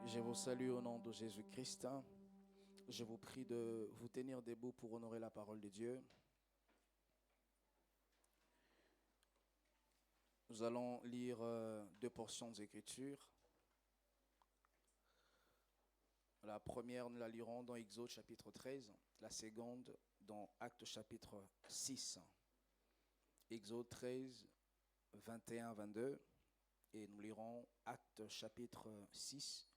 Je vous salue au nom de Jésus-Christ. Je vous prie de vous tenir debout pour honorer la parole de Dieu. Nous allons lire deux portions d'Écriture. La première, nous la lirons dans Exode chapitre 13, la seconde dans Actes chapitre 6. Exode 13, 21-22, et nous lirons Actes chapitre 6,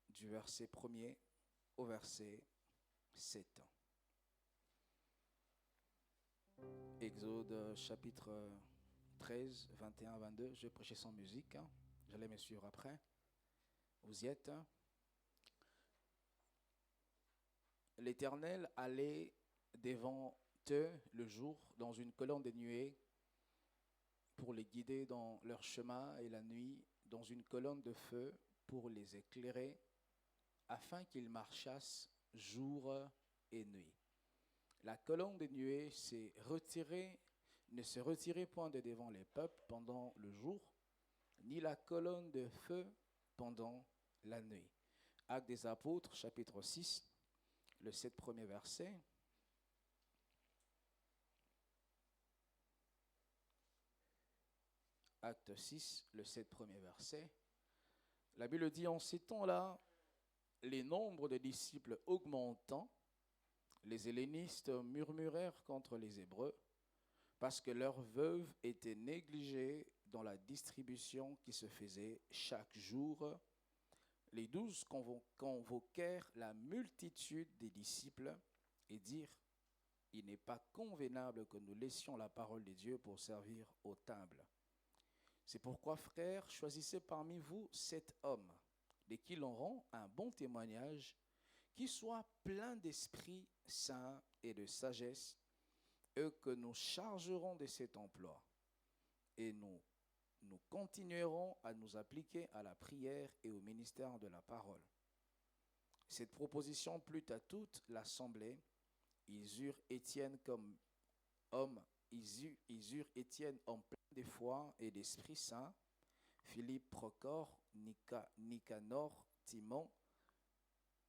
du verset 1er au verset 7. Exode chapitre 13, 21-22, je vais prêcher sans musique, vous allez me suivre après. Vous y êtes. L'Éternel allait devant eux le jour dans une colonne de nuée pour les guider dans leur chemin, et la nuit dans une colonne de feu pour les éclairer, afin qu'ils marchassent jour et nuit. La colonne de nuée ne se retirait point de devant les peuples pendant le jour, ni la colonne de feu pendant la nuit. Actes des Apôtres, chapitre 6, le 7 premier verset. Acte 6, le 7 premier verset. La Bible dit, en ces temps-là, les nombres de disciples augmentant, les hellénistes murmurèrent contre les Hébreux, parce que leurs veuves étaient négligées dans la distribution qui se faisait chaque jour. Les 12 convoquèrent la multitude des disciples et dirent, il n'est pas convenable que nous laissions la parole de Dieu pour servir aux tables. C'est pourquoi, frères, choisissez parmi vous 7 hommes, de qui l'on rend un bon témoignage, qui soient pleins d'esprit saint et de sagesse, eux que nous chargerons de cet emploi, et nous continuerons à nous appliquer à la prière et au ministère de la parole. Cette proposition plut à toute l'assemblée. Ils eurent Étienne comme homme, ils eurent Étienne en plein de foi et d'Esprit Saint, Philippe, Procor, Nicanor, Timon,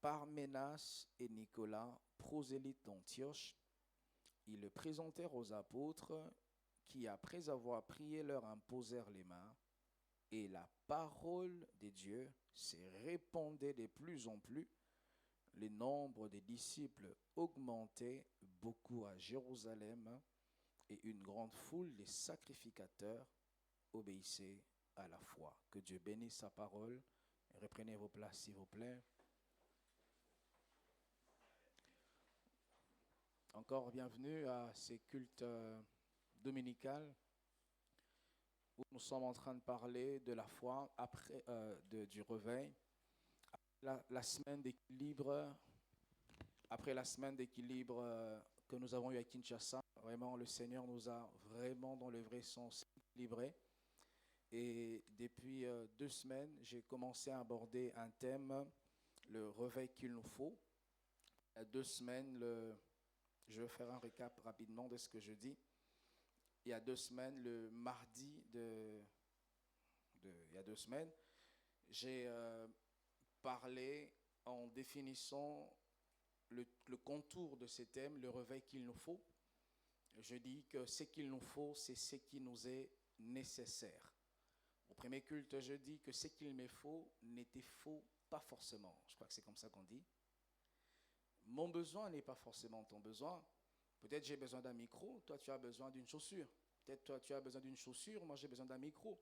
Parménas et Nicolas, prosélytes d'Antioche. Ils le présentèrent aux apôtres qui, après avoir prié, leur imposèrent les mains, et la parole de Dieu se répandait de plus en plus. Le nombre des disciples augmentait beaucoup à Jérusalem, et une grande foule des sacrificateurs obéissait à la foi. Que Dieu bénisse sa parole. Reprenez vos places, s'il vous plaît. Encore bienvenue à ces cultes dominicaux où nous sommes en train de parler de la foi après du réveil. La semaine d'équilibre, après la semaine d'équilibre que nous avons eue à Kinshasa, vraiment le Seigneur nous a vraiment dans le vrai sens équilibrés. Et depuis 2 semaines, j'ai commencé à aborder un thème, le réveil qu'il nous faut. Il y a 2 semaines, je vais faire un récap rapidement de ce que je dis. Il y a 2 semaines, le mardi il y a 2 semaines, j'ai parlé en définissant le contour de ce thème, le réveil qu'il nous faut. Je dis que ce qu'il nous faut, c'est ce qui nous est nécessaire. Au premier culte, je dis que ce qu'il me faut n'était faux pas forcément. Je crois que c'est comme ça qu'on dit. Mon besoin n'est pas forcément ton besoin. Peut-être j'ai besoin d'un micro, toi tu as besoin d'une chaussure. Peut-être toi tu as besoin d'une chaussure, moi j'ai besoin d'un micro.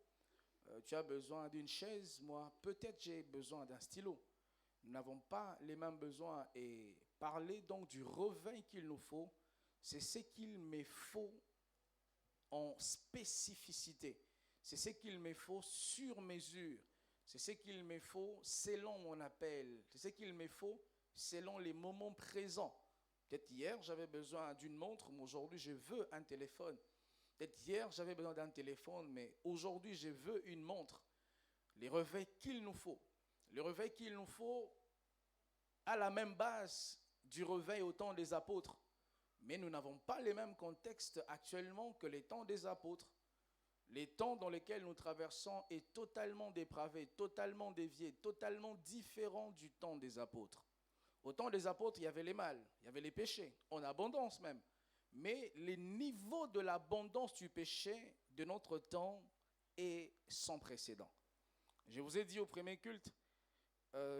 Tu as besoin d'une chaise, moi peut-être j'ai besoin d'un stylo. Nous n'avons pas les mêmes besoins, et parler donc du réveil qu'il nous faut, c'est ce qu'il me faut en spécificité. C'est ce qu'il me faut sur mesure. C'est ce qu'il me faut selon mon appel. C'est ce qu'il me faut selon les moments présents. Peut-être hier, j'avais besoin d'une montre, mais aujourd'hui, je veux un téléphone. Peut-être hier, j'avais besoin d'un téléphone, mais aujourd'hui, je veux une montre. Les réveils qu'il nous faut. Le réveil qu'il nous faut a la même base du réveil au temps des apôtres. Mais nous n'avons pas les mêmes contextes actuellement que les temps des apôtres. Les temps dans lesquels nous traversons est totalement dépravé, totalement dévié, totalement différent du temps des apôtres. Au temps des apôtres, il y avait les mâles, il y avait les péchés, en abondance même. Mais les niveaux de l'abondance du péché de notre temps est sans précédent. Je vous ai dit au premier culte,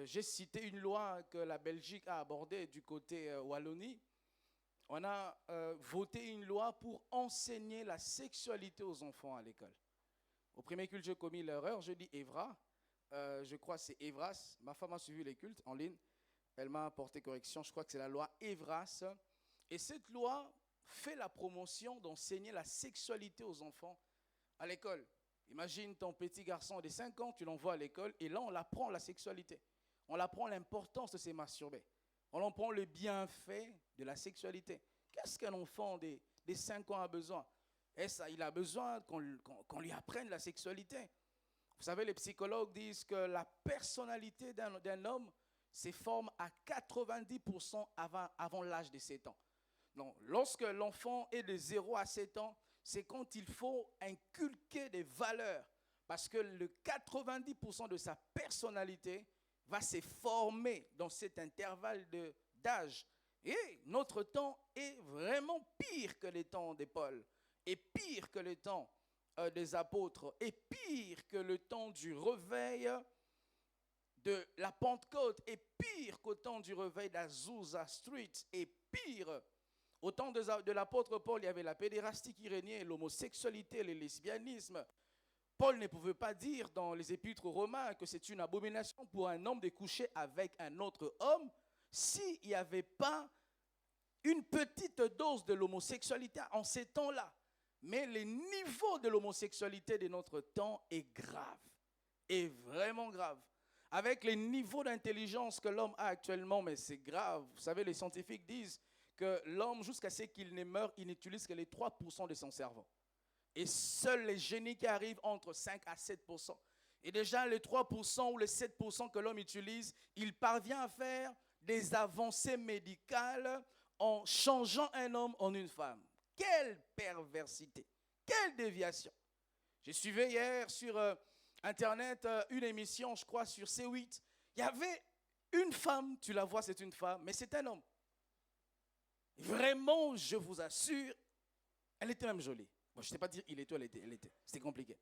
j'ai cité une loi que la Belgique a abordée du côté Wallonie. On a voté une loi pour enseigner la sexualité aux enfants à l'école. Au premier culte, j'ai commis l'erreur, je dis Evra. Je crois que c'est Evras. Ma femme a suivi les cultes en ligne. Elle m'a apporté correction. Je crois que c'est la loi Evras. Et cette loi fait la promotion d'enseigner la sexualité aux enfants à l'école. Imagine ton petit garçon de 5 ans, tu l'envoies à l'école et là, on apprend la sexualité. On apprend l'importance de se masturber. On apprend le bienfait de la sexualité. Qu'est-ce qu'un enfant de 5 ans a besoin? Il a besoin qu'on lui apprenne la sexualité. Vous savez, les psychologues disent que la personnalité d'un homme se forme à 90% avant l'âge de 7 ans. Donc, lorsque l'enfant est de 0 à 7 ans, c'est quand il faut inculquer des valeurs. Parce que le 90% de sa personnalité va se former dans cet intervalle d'âge. Et notre temps est vraiment pire que les temps de Paul, et pire que les temps des apôtres, et pire que le temps du réveil de la Pentecôte, et pire qu'au temps du réveil d'Azusa Street, et pire. Au temps de l'apôtre Paul, il y avait la pédérastie qui régnait, l'homosexualité, le lesbianisme. Paul ne pouvait pas dire dans les épîtres aux Romains que c'est une abomination pour un homme de coucher avec un autre homme s'il n'y avait pas une petite dose de l'homosexualité en ces temps-là. Mais le niveau de l'homosexualité de notre temps est grave, est vraiment grave. Avec les niveaux d'intelligence que l'homme a actuellement, mais c'est grave. Vous savez, les scientifiques disent que l'homme, jusqu'à ce qu'il ne meure, il n'utilise que les 3% de son cerveau. Et seuls les génies qui arrivent entre 5 à 7%. Et déjà, les 3% ou les 7% que l'homme utilise, il parvient à faire des avancées médicales en changeant un homme en une femme. Quelle perversité, quelle déviation. J'ai suivi hier sur Internet une émission, je crois, sur C8. Il y avait une femme, tu la vois, c'est une femme, mais c'est un homme. Vraiment, je vous assure, elle était même jolie. Bon, je ne sais pas dire il était ou elle était. C'était compliqué.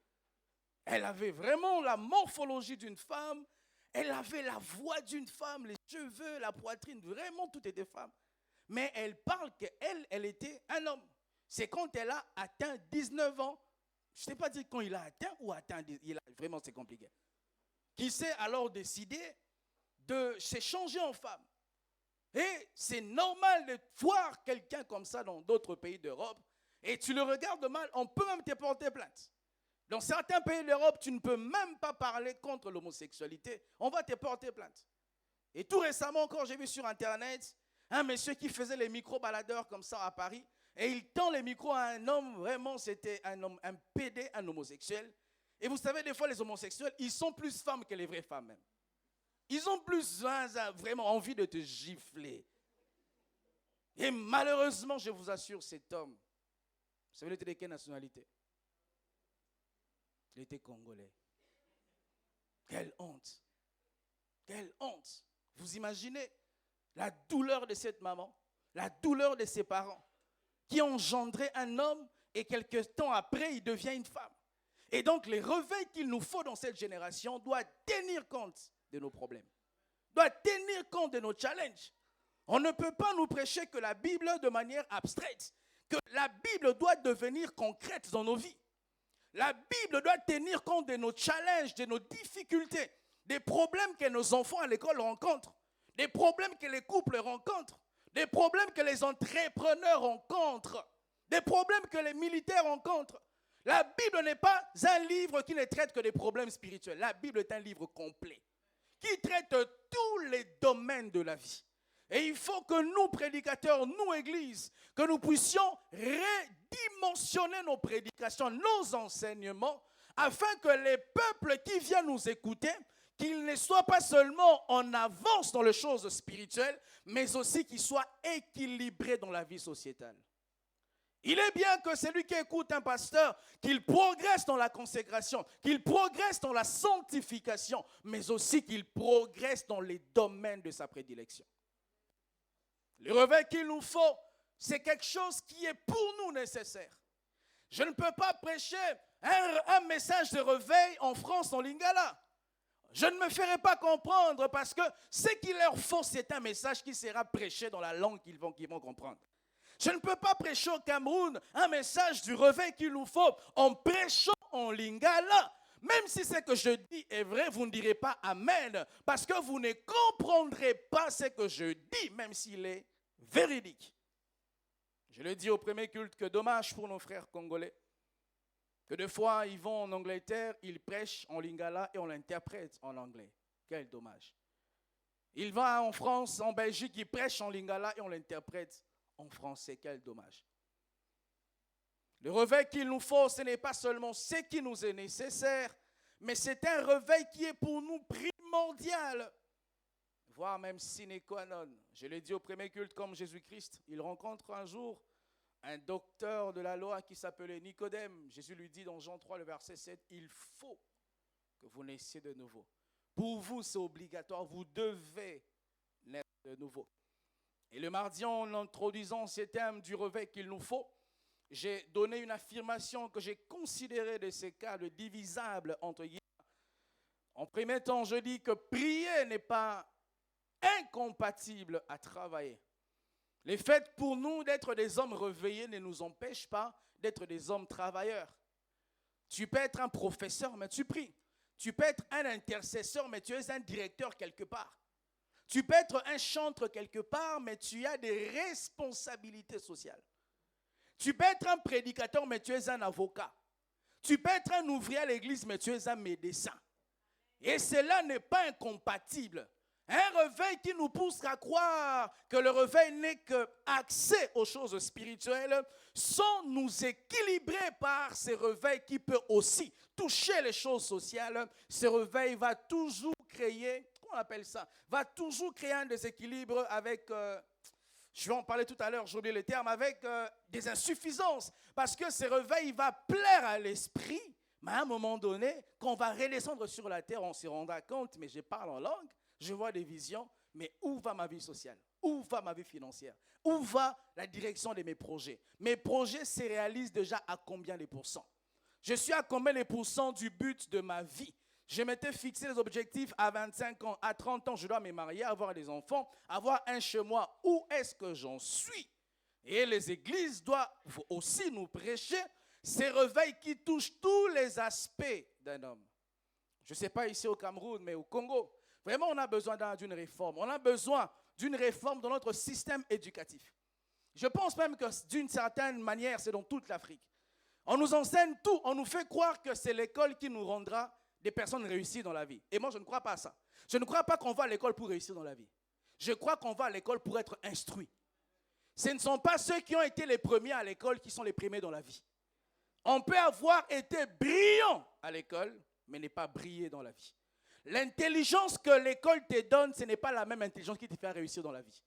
Elle avait vraiment la morphologie d'une femme. Elle avait la voix d'une femme, les cheveux, la poitrine, vraiment tout était femme. Mais elle parle qu'elle était un homme. C'est quand elle a atteint 19 ans. Je ne sais pas dire quand il a atteint ou atteint. Vraiment, c'est compliqué. Qui s'est alors décidé de se changer en femme. Et c'est normal de voir quelqu'un comme ça dans d'autres pays d'Europe. Et tu le regardes mal, on peut même te porter plainte. Dans certains pays d'Europe, tu ne peux même pas parler contre l'homosexualité. On va te porter plainte. Et tout récemment encore, j'ai vu sur Internet un monsieur qui faisait les micro-baladeurs comme ça à Paris. Et il tend les micros à un homme, vraiment c'était un homme, un PD, un homosexuel. Et vous savez, des fois les homosexuels, ils sont plus femmes que les vraies femmes même. Ils ont plus vraiment envie de te gifler. Et malheureusement, je vous assure, cet homme, vous savez, il était de quelle nationalité? Il était congolais. Quelle honte. Quelle honte. Vous imaginez la douleur de cette maman, la douleur de ses parents, qui ont engendré un homme et quelques temps après, il devient une femme. Et donc, les réveils qu'il nous faut dans cette génération doivent tenir compte de nos problèmes, doit tenir compte de nos challenges. On ne peut pas nous prêcher que la Bible de manière abstraite, que la Bible doit devenir concrète dans nos vies. La Bible doit tenir compte de nos challenges, de nos difficultés, des problèmes que nos enfants à l'école rencontrent, des problèmes que les couples rencontrent, des problèmes que les entrepreneurs rencontrent, des problèmes que les militaires rencontrent. La Bible n'est pas un livre qui ne traite que des problèmes spirituels. La Bible est un livre complet qui traite tous les domaines de la vie. Et il faut que nous, prédicateurs, nous, églises, que nous puissions redimensionner nos prédications, nos enseignements, afin que les peuples qui viennent nous écouter, qu'ils ne soient pas seulement en avance dans les choses spirituelles, mais aussi qu'ils soient équilibrés dans la vie sociétale. Il est bien que celui qui écoute un pasteur, qu'il progresse dans la consécration, qu'il progresse dans la sanctification, mais aussi qu'il progresse dans les domaines de sa prédilection. Le réveil qu'il nous faut, c'est quelque chose qui est pour nous nécessaire. Je ne peux pas prêcher un message de réveil en France, en lingala. Je ne me ferai pas comprendre parce que ce qu'il leur faut, c'est un message qui sera prêché dans la langue qu'ils vont comprendre. Je ne peux pas prêcher au Cameroun un message du réveil qu'il nous faut en prêchant en lingala. Même si ce que je dis est vrai, vous ne direz pas Amen parce que vous ne comprendrez pas ce que je dis, même s'il est véridique. Je le dis au premier culte que dommage pour nos frères congolais, que des fois ils vont en Angleterre, ils prêchent en lingala et on l'interprète en anglais. Quel dommage. Ils vont en France, en Belgique, ils prêchent en lingala et on l'interprète en français. Quel dommage. Le réveil qu'il nous faut, ce n'est pas seulement ce qui nous est nécessaire, mais c'est un réveil qui est pour nous primordial, voire même sine qua non. Je l'ai dit au premier culte comme Jésus-Christ, il rencontre un jour un docteur de la loi qui s'appelait Nicodème. Jésus lui dit dans Jean 3, le verset 7, « Il faut que vous naissiez de nouveau. Pour vous, c'est obligatoire, vous devez naître de nouveau. » Et le mardi, en introduisant ces thèmes du réveil qu'il nous faut, j'ai donné une affirmation que j'ai considérée de ces cas de divisables entre guillemets. En premier temps, je dis que prier n'est pas incompatible à travailler. Le fait pour nous d'être des hommes réveillés ne nous empêche pas d'être des hommes travailleurs. Tu peux être un professeur, mais tu pries. Tu peux être un intercesseur, mais tu es un directeur quelque part. Tu peux être un chantre quelque part, mais tu as des responsabilités sociales. Tu peux être un prédicateur, mais tu es un avocat. Tu peux être un ouvrier à l'église, mais tu es un médecin. Et cela n'est pas incompatible. Un réveil qui nous pousse à croire que le réveil n'est qu'accès aux choses spirituelles sans nous équilibrer par ces réveils qui peuvent aussi toucher les choses sociales. Ce réveil va toujours créer, comment on appelle ça, va toujours créer un déséquilibre avec, je vais en parler tout à l'heure, j'ai oublié le terme, avec des insuffisances. Parce que ce réveil va plaire à l'esprit, mais à un moment donné, quand on va redescendre sur la terre, on se rendra compte, mais je parle en langue, je vois des visions, mais où va ma vie sociale? Où va ma vie financière? Où va la direction de mes projets? Mes projets se réalisent déjà à combien les pourcents? Je suis à combien les pourcents du but de ma vie? Je m'étais fixé les objectifs à 25 ans, à 30 ans, je dois me marier, avoir des enfants, avoir un chez moi. Où est-ce que j'en suis? Et les églises doivent aussi nous prêcher ces réveils qui touchent tous les aspects d'un homme. Je ne sais pas ici au Cameroun, mais au Congo, vraiment, on a besoin d'une réforme. On a besoin d'une réforme dans notre système éducatif. Je pense même que d'une certaine manière, c'est dans toute l'Afrique. On nous enseigne tout. On nous fait croire que c'est l'école qui nous rendra des personnes réussies dans la vie. Et moi, je ne crois pas à ça. Je ne crois pas qu'on va à l'école pour réussir dans la vie. Je crois qu'on va à l'école pour être instruit. Ce ne sont pas ceux qui ont été les premiers à l'école qui sont les premiers dans la vie. On peut avoir été brillant à l'école, mais ne pas briller dans la vie. L'intelligence que l'école te donne, ce n'est pas la même intelligence qui te fait réussir dans la vie.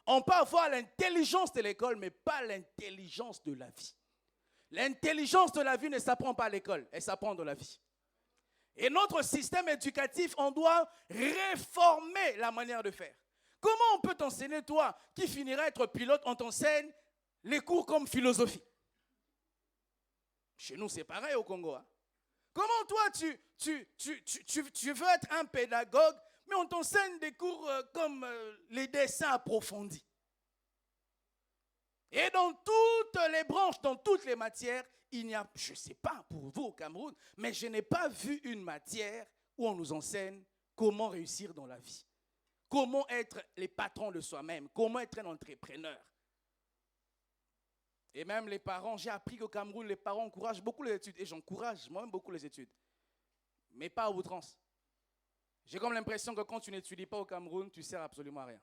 On peut avoir l'intelligence de l'école, mais pas l'intelligence de la vie. L'intelligence de la vie ne s'apprend pas à l'école, elle s'apprend dans la vie. Et notre système éducatif, on doit réformer la manière de faire. Comment on peut t'enseigner, toi, qui finiras être pilote, on t'enseigne les cours comme philosophie? Chez nous, c'est pareil au Congo. Hein? Comment toi, tu veux être un pédagogue, mais on t'enseigne des cours comme les dessins approfondis. Et dans toutes les branches, dans toutes les matières, il n'y a, je ne sais pas pour vous au Cameroun, mais je n'ai pas vu une matière où on nous enseigne comment réussir dans la vie. Comment être les patrons de soi-même, comment être un entrepreneur. Et même les parents, j'ai appris qu'au Cameroun, les parents encouragent beaucoup les études. Et j'encourage moi-même beaucoup les études. Mais pas à outrance. J'ai comme l'impression que quand tu n'étudies pas au Cameroun, tu ne sers absolument à rien.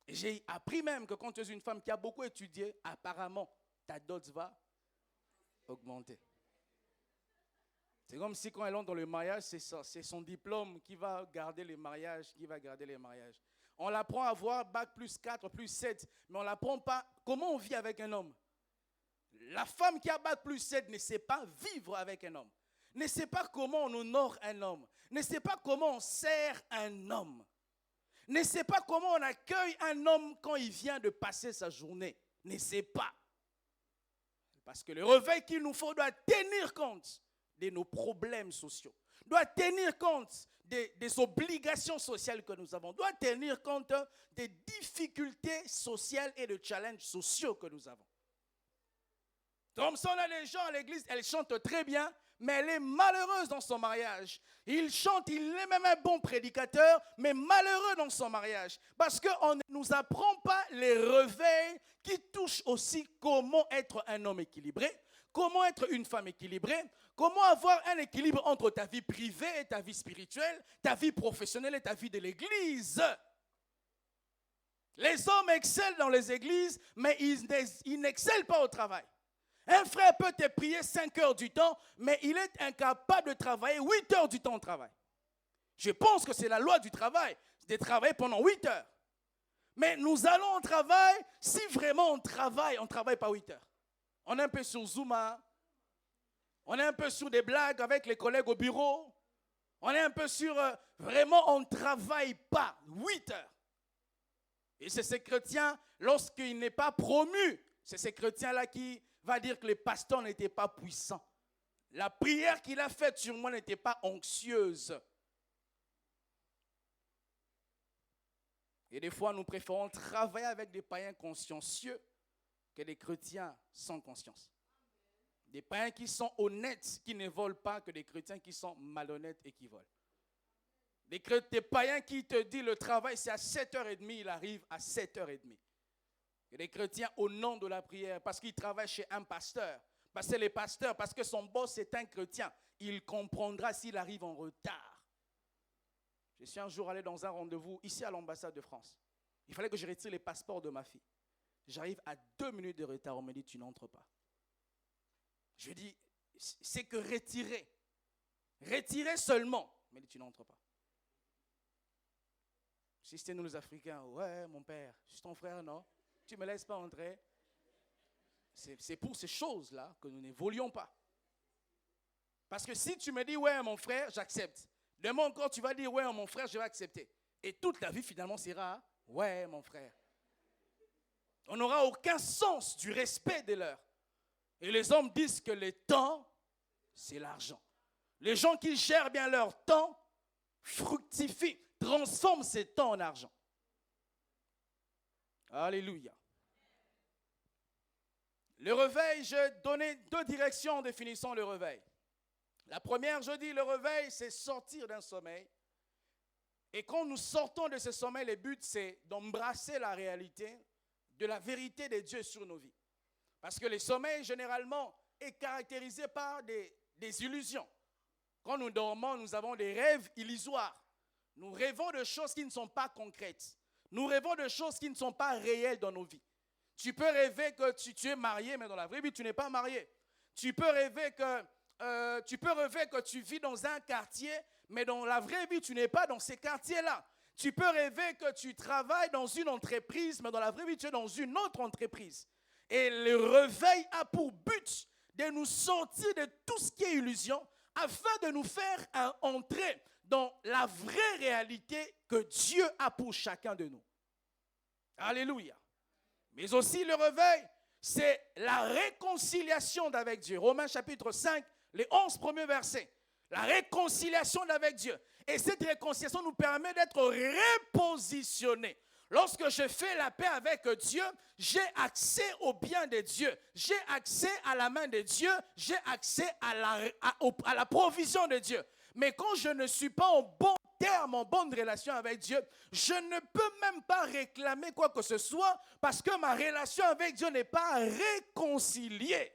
Et j'ai appris même que quand tu es une femme qui a beaucoup étudié, apparemment, ta dot va augmenter. C'est comme si quand elle entre dans le mariage, c'est son diplôme qui va garder les mariages, On l'apprend à avoir bac plus 4, plus 7, mais on ne l'apprend pas comment on vit avec un homme. La femme qui a bac+7 ne sait pas vivre avec un homme. Ne sait pas comment on honore un homme. Ne sait pas comment on sert un homme. Ne sait pas comment on accueille un homme quand il vient de passer sa journée. Ne sait pas. Parce que le réveil qu'il nous faut doit tenir compte de nos problèmes sociaux. Doit tenir compte des obligations sociales que nous avons. Doit tenir compte des difficultés sociales et des challenges sociaux que nous avons. Comme ça, on a des gens à l'église, elle chante très bien, mais elle est malheureuse dans son mariage. Il chante, il est même un bon prédicateur, mais malheureux dans son mariage. Parce qu'on ne nous apprend pas les réveils qui touchent aussi comment être un homme équilibré, comment être une femme équilibrée, comment avoir un équilibre entre ta vie privée et ta vie spirituelle, ta vie professionnelle et ta vie de l'église. Les hommes excellent dans les églises, mais ils n'excellent pas au travail. Un frère peut te prier 5 heures du temps, mais il est incapable de travailler 8 heures du temps au travail. Je pense que c'est la loi du travail, de travailler pendant 8 heures. Mais nous allons au travail, si vraiment on ne travaille pas 8 heures. On est un peu sur Zoom, on est un peu sur des blagues avec les collègues au bureau. On est un peu sur, vraiment on ne travaille pas 8 heures. Et c'est ces chrétiens, lorsqu'il n'est pas promu, c'est ces chrétiens-là qui va dire que le pasteur n'était pas puissant. La prière qu'il a faite sur moi n'était pas onctueuse. Et des fois, nous préférons travailler avec des païens consciencieux que des chrétiens sans conscience. Des païens qui sont honnêtes, qui ne volent pas, que des chrétiens qui sont malhonnêtes et qui volent. Des païens qui te disent le travail c'est à 7h30, il arrive à 7h30. Et des chrétiens au nom de la prière, parce qu'ils travaillent chez un pasteur, parce que les pasteurs, parce que son boss est un chrétien, il comprendra s'il arrive en retard. Je suis un jour allé dans un rendez-vous ici à l'ambassade de France. Il fallait que je retire les passeports de ma fille. J'arrive à 2 minutes de retard, on me dit tu n'entres pas. Je dis c'est que retirer. Retirer seulement. On me dit tu n'entres pas. Si c'était nous les Africains, ouais mon père, je suis ton frère, non? Tu ne me laisses pas entrer. C'est pour ces choses-là que nous n'évoluons pas. Parce que si tu me dis, ouais, mon frère, j'accepte. Demain encore, tu vas dire, ouais, mon frère, je vais accepter. Et toute la vie, finalement, sera, ouais, mon frère. On n'aura aucun sens du respect de l'heure. Et les hommes disent que le temps, c'est l'argent. Les gens qui gèrent bien leur temps fructifient, transforment ces temps en argent. Alléluia. Le réveil, je donnais 2 directions en définissant le réveil. La première, je dis, le réveil, c'est sortir d'un sommeil. Et quand nous sortons de ce sommeil, le but, c'est d'embrasser la réalité de la vérité de Dieu sur nos vies. Parce que le sommeil, généralement, est caractérisé par des illusions. Quand nous dormons, nous avons des rêves illusoires. Nous rêvons de choses qui ne sont pas concrètes. Nous rêvons de choses qui ne sont pas réelles dans nos vies. Tu peux rêver que tu es marié, mais dans la vraie vie, tu n'es pas marié. Tu peux rêver que tu vis dans un quartier, mais dans la vraie vie, tu n'es pas dans ces quartiers-là. Tu peux rêver que tu travailles dans une entreprise, mais dans la vraie vie, tu es dans une autre entreprise. Et le réveil a pour but de nous sortir de tout ce qui est illusion, afin de nous faire entrer dans la vraie réalité que Dieu a pour chacun de nous. Alléluia. Mais aussi le réveil, c'est la réconciliation d'avec Dieu. Romains chapitre 5, les 11 premiers versets. La réconciliation d'avec Dieu. Et cette réconciliation nous permet d'être repositionnés. Lorsque je fais la paix avec Dieu, j'ai accès au bien de Dieu. J'ai accès à la main de Dieu. J'ai accès à la provision de Dieu. Mais quand je ne suis pas en bon terme, en bonne relation avec Dieu, je ne peux même pas réclamer quoi que ce soit parce que ma relation avec Dieu n'est pas réconciliée.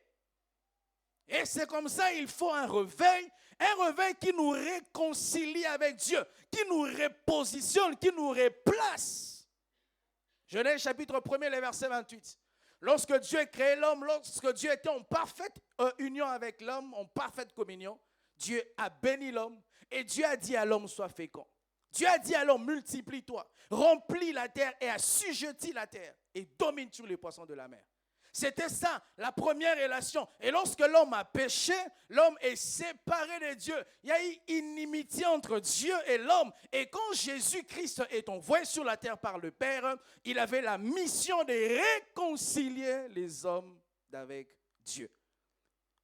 Et c'est comme ça, il faut un réveil qui nous réconcilie avec Dieu, qui nous repositionne, qui nous replace. Genèse chapitre 1er, le verset 28. Lorsque Dieu a créé l'homme, lorsque Dieu était en parfaite union avec l'homme, en parfaite communion, Dieu a béni l'homme et Dieu a dit à l'homme, sois fécond. Dieu a dit à l'homme, multiplie-toi, remplis la terre et assujettis la terre et domine sur les poissons de la mer. C'était ça, la première relation. Et lorsque l'homme a péché, l'homme est séparé de Dieu. Il y a eu inimitié entre Dieu et l'homme. Et quand Jésus-Christ est envoyé sur la terre par le Père, il avait la mission de réconcilier les hommes avec Dieu.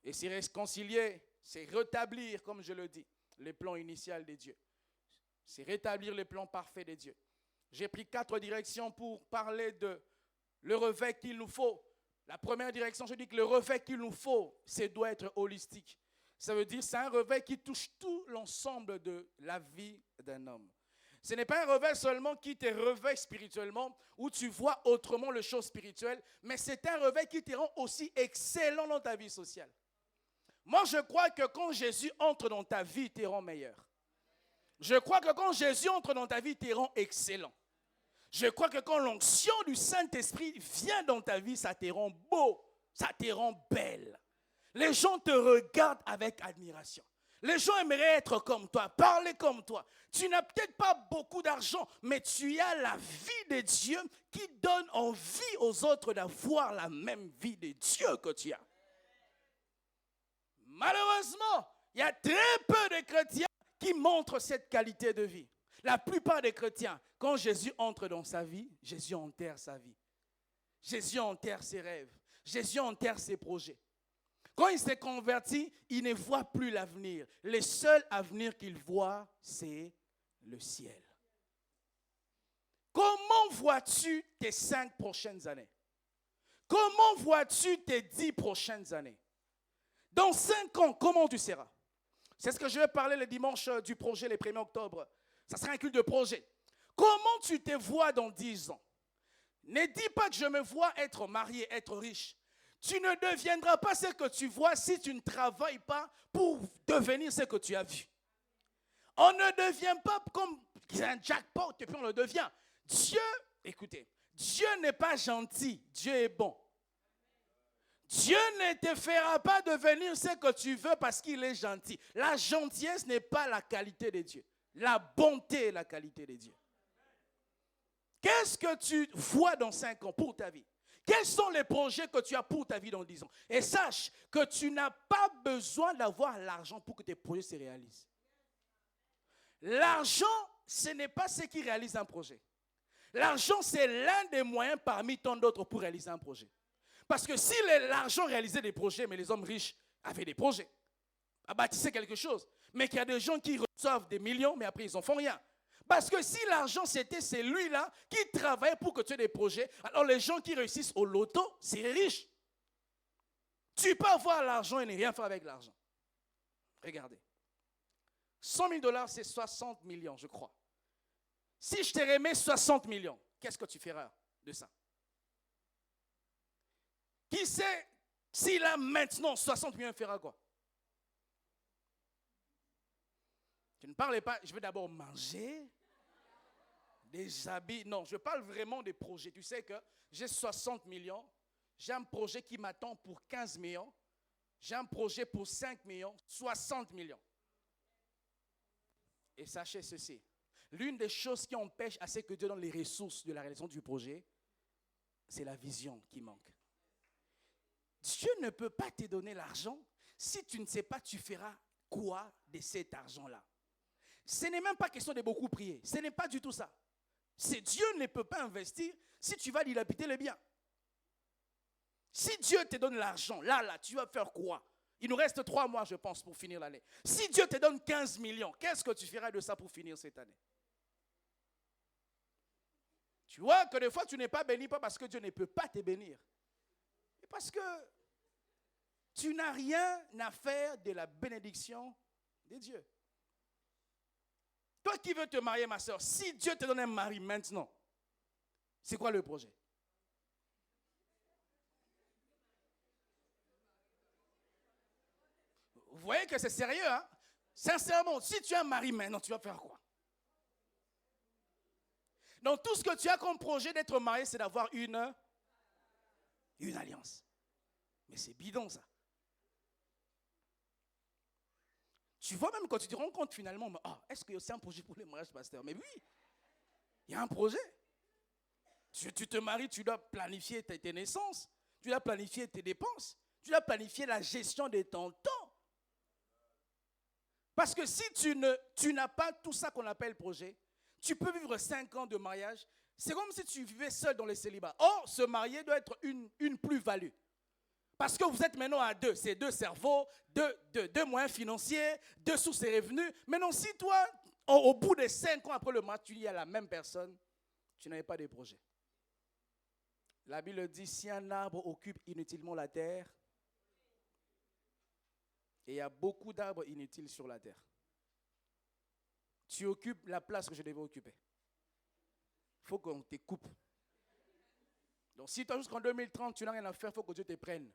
Et c'est réconcilier, c'est rétablir, comme je le dis, le plan initial de Dieu. C'est rétablir le plan parfait de Dieu. J'ai pris 4 directions pour parler de le réveil qu'il nous faut. La première direction, je dis que le réveil qu'il nous faut, c'est doit être holistique. Ça veut dire que c'est un réveil qui touche tout l'ensemble de la vie d'un homme. Ce n'est pas un réveil seulement qui te réveille spirituellement, où tu vois autrement les choses spirituelles, mais c'est un réveil qui te rend aussi excellent dans ta vie sociale. Moi, je crois que quand Jésus entre dans ta vie, il te rend meilleur. Je crois que quand Jésus entre dans ta vie, il te rend excellent. Je crois que quand l'onction du Saint-Esprit vient dans ta vie, ça te rend beau, ça te rend belle. Les gens te regardent avec admiration. Les gens aimeraient être comme toi, parler comme toi. Tu n'as peut-être pas beaucoup d'argent, mais tu as la vie de Dieu qui donne envie aux autres d'avoir la même vie de Dieu que tu as. Malheureusement, il y a très peu de chrétiens qui montrent cette qualité de vie. La plupart des chrétiens, quand Jésus entre dans sa vie, Jésus enterre sa vie. Jésus enterre ses rêves. Jésus enterre ses projets. Quand il s'est converti, il ne voit plus l'avenir. Le seul avenir qu'il voit, c'est le ciel. Comment vois-tu tes 5 prochaines années? Comment vois-tu tes 10 prochaines années? Dans 5 ans, comment tu seras? C'est ce que je vais parler le dimanche du projet, le 1er octobre. Ça sera un culte de projet. Comment tu te vois dans 10 ans? Ne dis pas que je me vois être marié, être riche. Tu ne deviendras pas ce que tu vois si tu ne travailles pas pour devenir ce que tu as vu. On ne devient pas comme un jackpot et puis on le devient. Dieu, écoutez, Dieu n'est pas gentil, Dieu est bon. Dieu ne te fera pas devenir ce que tu veux parce qu'il est gentil. La gentillesse n'est pas la qualité de Dieu. La bonté est la qualité de Dieu. Qu'est-ce que tu vois dans 5 ans pour ta vie? Quels sont les projets que tu as pour ta vie dans 10 ans? Et sache que tu n'as pas besoin d'avoir l'argent pour que tes projets se réalisent. L'argent, ce n'est pas ce qui réalise un projet. L'argent, c'est l'un des moyens parmi tant d'autres pour réaliser un projet. Parce que si l'argent réalisait des projets, mais les hommes riches avaient des projets, bâtissaient quelque chose, mais qu'il y a des gens qui reçoivent des millions, mais après ils n'en font rien. Parce que si l'argent c'était celui-là qui travaillait pour que tu aies des projets, alors les gens qui réussissent au loto, c'est les riches. Tu peux avoir l'argent et ne rien faire avec l'argent. Regardez. 100 000 $, c'est 60 millions, je crois. Si je te remets 60 millions, qu'est-ce que tu feras de ça? Qui sait s'il a maintenant 60 millions, il fera quoi? Tu ne parles pas, je vais d'abord manger, des habits. Non, je parle vraiment des projets. Tu sais que j'ai 60 millions, j'ai un projet qui m'attend pour 15 millions, j'ai un projet pour 5 millions, 60 millions. Et sachez ceci, l'une des choses qui empêche à ce que Dieu donne les ressources de la réalisation du projet, c'est la vision qui manque. Dieu ne peut pas te donner l'argent si tu ne sais pas tu feras quoi de cet argent-là. Ce n'est même pas question de beaucoup prier. Ce n'est pas du tout ça. Dieu ne peut pas investir si tu vas dilapider les biens. Si Dieu te donne l'argent, là, tu vas faire quoi? Il nous reste 3 mois, je pense, pour finir l'année. Si Dieu te donne 15 millions, qu'est-ce que tu feras de ça pour finir cette année? Tu vois que des fois, tu n'es pas béni, pas parce que Dieu ne peut pas te bénir, mais parce que tu n'as rien à faire de la bénédiction de Dieu. Toi qui veux te marier, ma soeur, si Dieu te donne un mari maintenant, c'est quoi le projet? Vous voyez que c'est sérieux, hein? Sincèrement, si tu as un mari maintenant, tu vas faire quoi? Donc tout ce que tu as comme projet d'être marié, c'est d'avoir une alliance. Mais c'est bidon ça. Tu vois même quand tu te rends compte finalement, est-ce que c'est un projet pour le mariage, pasteur? Mais oui, il y a un projet. Tu te maries, tu dois planifier tes naissances. Tu dois planifier tes dépenses. Tu dois planifier la gestion de ton temps. Parce que si tu n'as pas tout ça qu'on appelle projet, tu peux vivre 5 ans de mariage. C'est comme si tu vivais seul dans le célibat. Or, se marier doit être une plus-value. Parce que vous êtes maintenant à 2. C'est 2 cerveaux, 2 moyens financiers, 2 sources de revenus. Maintenant, si toi, au bout de 5 ans après le mariage, tu dis à la même personne, tu n'avais pas de projet. La Bible dit, si un arbre occupe inutilement la terre, et il y a beaucoup d'arbres inutiles sur la terre, tu occupes la place que je devais occuper. Il faut qu'on te coupe. Donc si toi jusqu'en 2030, tu n'as rien à faire, il faut que Dieu te prenne.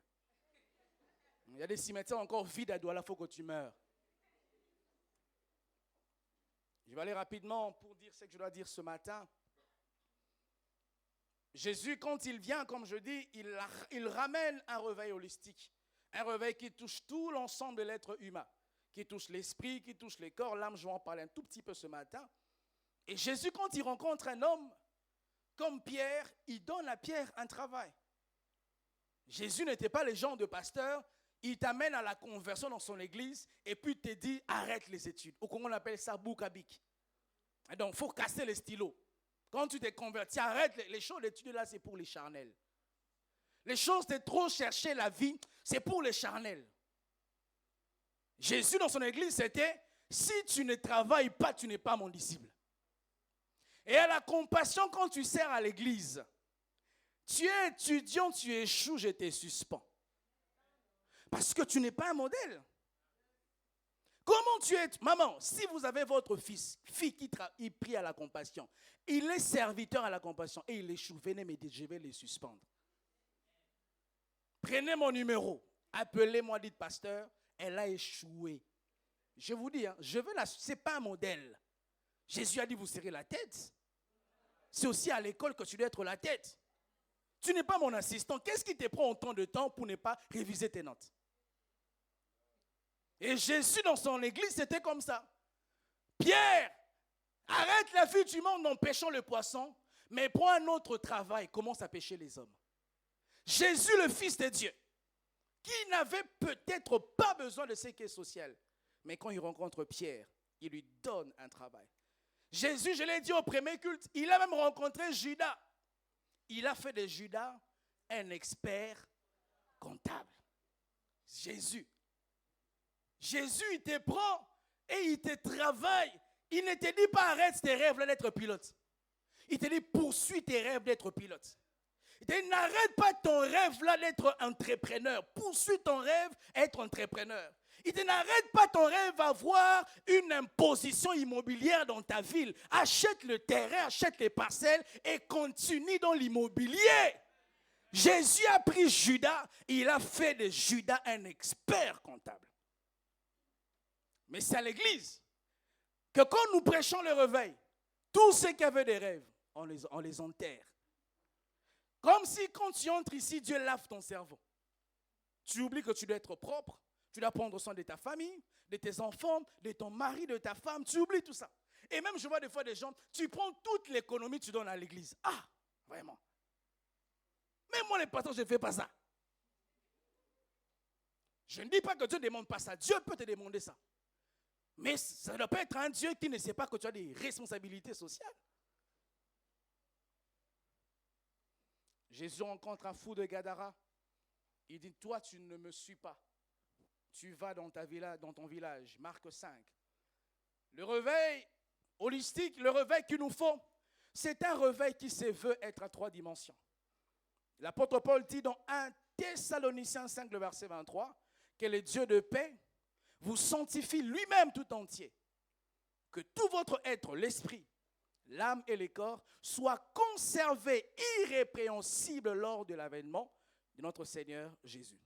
Il y a des cimetières encore vides à Douala, il faut que tu meurs. Je vais aller rapidement pour dire ce que je dois dire ce matin. Jésus, quand il vient, comme je dis, il ramène un réveil holistique. Un réveil qui touche tout l'ensemble de l'être humain. Qui touche l'esprit, qui touche le corps, l'âme. Je vais en parler un tout petit peu ce matin. Et Jésus, quand il rencontre un homme comme Pierre, il donne à Pierre un travail. Jésus n'était pas le genre de pasteur, il t'amène à la conversion dans son église et puis il te dit arrête les études. Ou comment on appelle ça, boukabik. Et donc il faut casser les stylos. Quand tu t'es converti, arrête les choses d'études là, c'est pour les charnels. Les choses de trop chercher la vie, c'est pour les charnels. Jésus dans son église, c'était si tu ne travailles pas, tu n'es pas mon disciple. Et à la compassion, quand tu sers à l'église, tu es étudiant, tu échoues, je te suspends. Parce que tu n'es pas un modèle. Comment tu es, maman, si vous avez votre fille qui prie à la compassion, il est serviteur à la compassion et il échoue, venez me dire, je vais les suspendre. Prenez mon numéro, appelez-moi, dites pasteur, elle a échoué. Je vous dis, ce n'est pas un modèle. Jésus a dit, vous serrez la tête. C'est aussi à l'école que tu dois être la tête. Tu n'es pas mon assistant. Qu'est-ce qui te prend autant de temps pour ne pas réviser tes notes? Et Jésus, dans son église, c'était comme ça. Pierre, arrête la vie du monde en pêchant le poisson, mais prends un autre travail, commence à pêcher les hommes. Jésus, le Fils de Dieu, qui n'avait peut-être pas besoin de séquelles sociales, mais quand il rencontre Pierre, il lui donne un travail. Jésus, je l'ai dit au premier culte, il a même rencontré Judas. Il a fait de Judas un expert comptable. Jésus, il te prend et il te travaille. Il ne te dit pas arrête tes rêves d'être pilote. Il te dit poursuis tes rêves d'être pilote. Il te dit n'arrête pas ton rêve là d'être entrepreneur. Poursuis ton rêve d'être entrepreneur. Il dit n'arrête pas ton rêve d'avoir une imposition immobilière dans ta ville. Achète le terrain, achète les parcelles et continue dans l'immobilier. Jésus a pris Judas, il a fait de Judas un expert comptable. Mais c'est à l'église que quand nous prêchons le réveil, tous ceux qui avaient des rêves, on les enterre. Comme si quand tu entres ici, Dieu lave ton cerveau. Tu oublies que tu dois être propre, tu dois prendre soin de ta famille, de tes enfants, de ton mari, de ta femme, tu oublies tout ça. Et même je vois des fois des gens, tu prends toute l'économie, tu donnes à l'église. Ah, vraiment. Même moi les pasteurs, je ne fais pas ça. Je ne dis pas que Dieu ne demande pas ça. Dieu peut te demander ça. Mais ça ne doit pas être un Dieu qui ne sait pas que tu as des responsabilités sociales. Jésus rencontre un fou de Gadara. Il dit, toi, tu ne me suis pas. Tu vas dans ton village. Marc 5. Le réveil holistique, le réveil qu'il nous faut, c'est un réveil qui se veut être à 3 dimensions. L'apôtre Paul dit dans 1 Thessaloniciens 5, le verset 23, que le Dieu de paix vous sanctifie lui-même tout entier. Que tout votre être, l'esprit, l'âme et le corps soient conservés irrépréhensibles lors de l'avènement de notre Seigneur Jésus.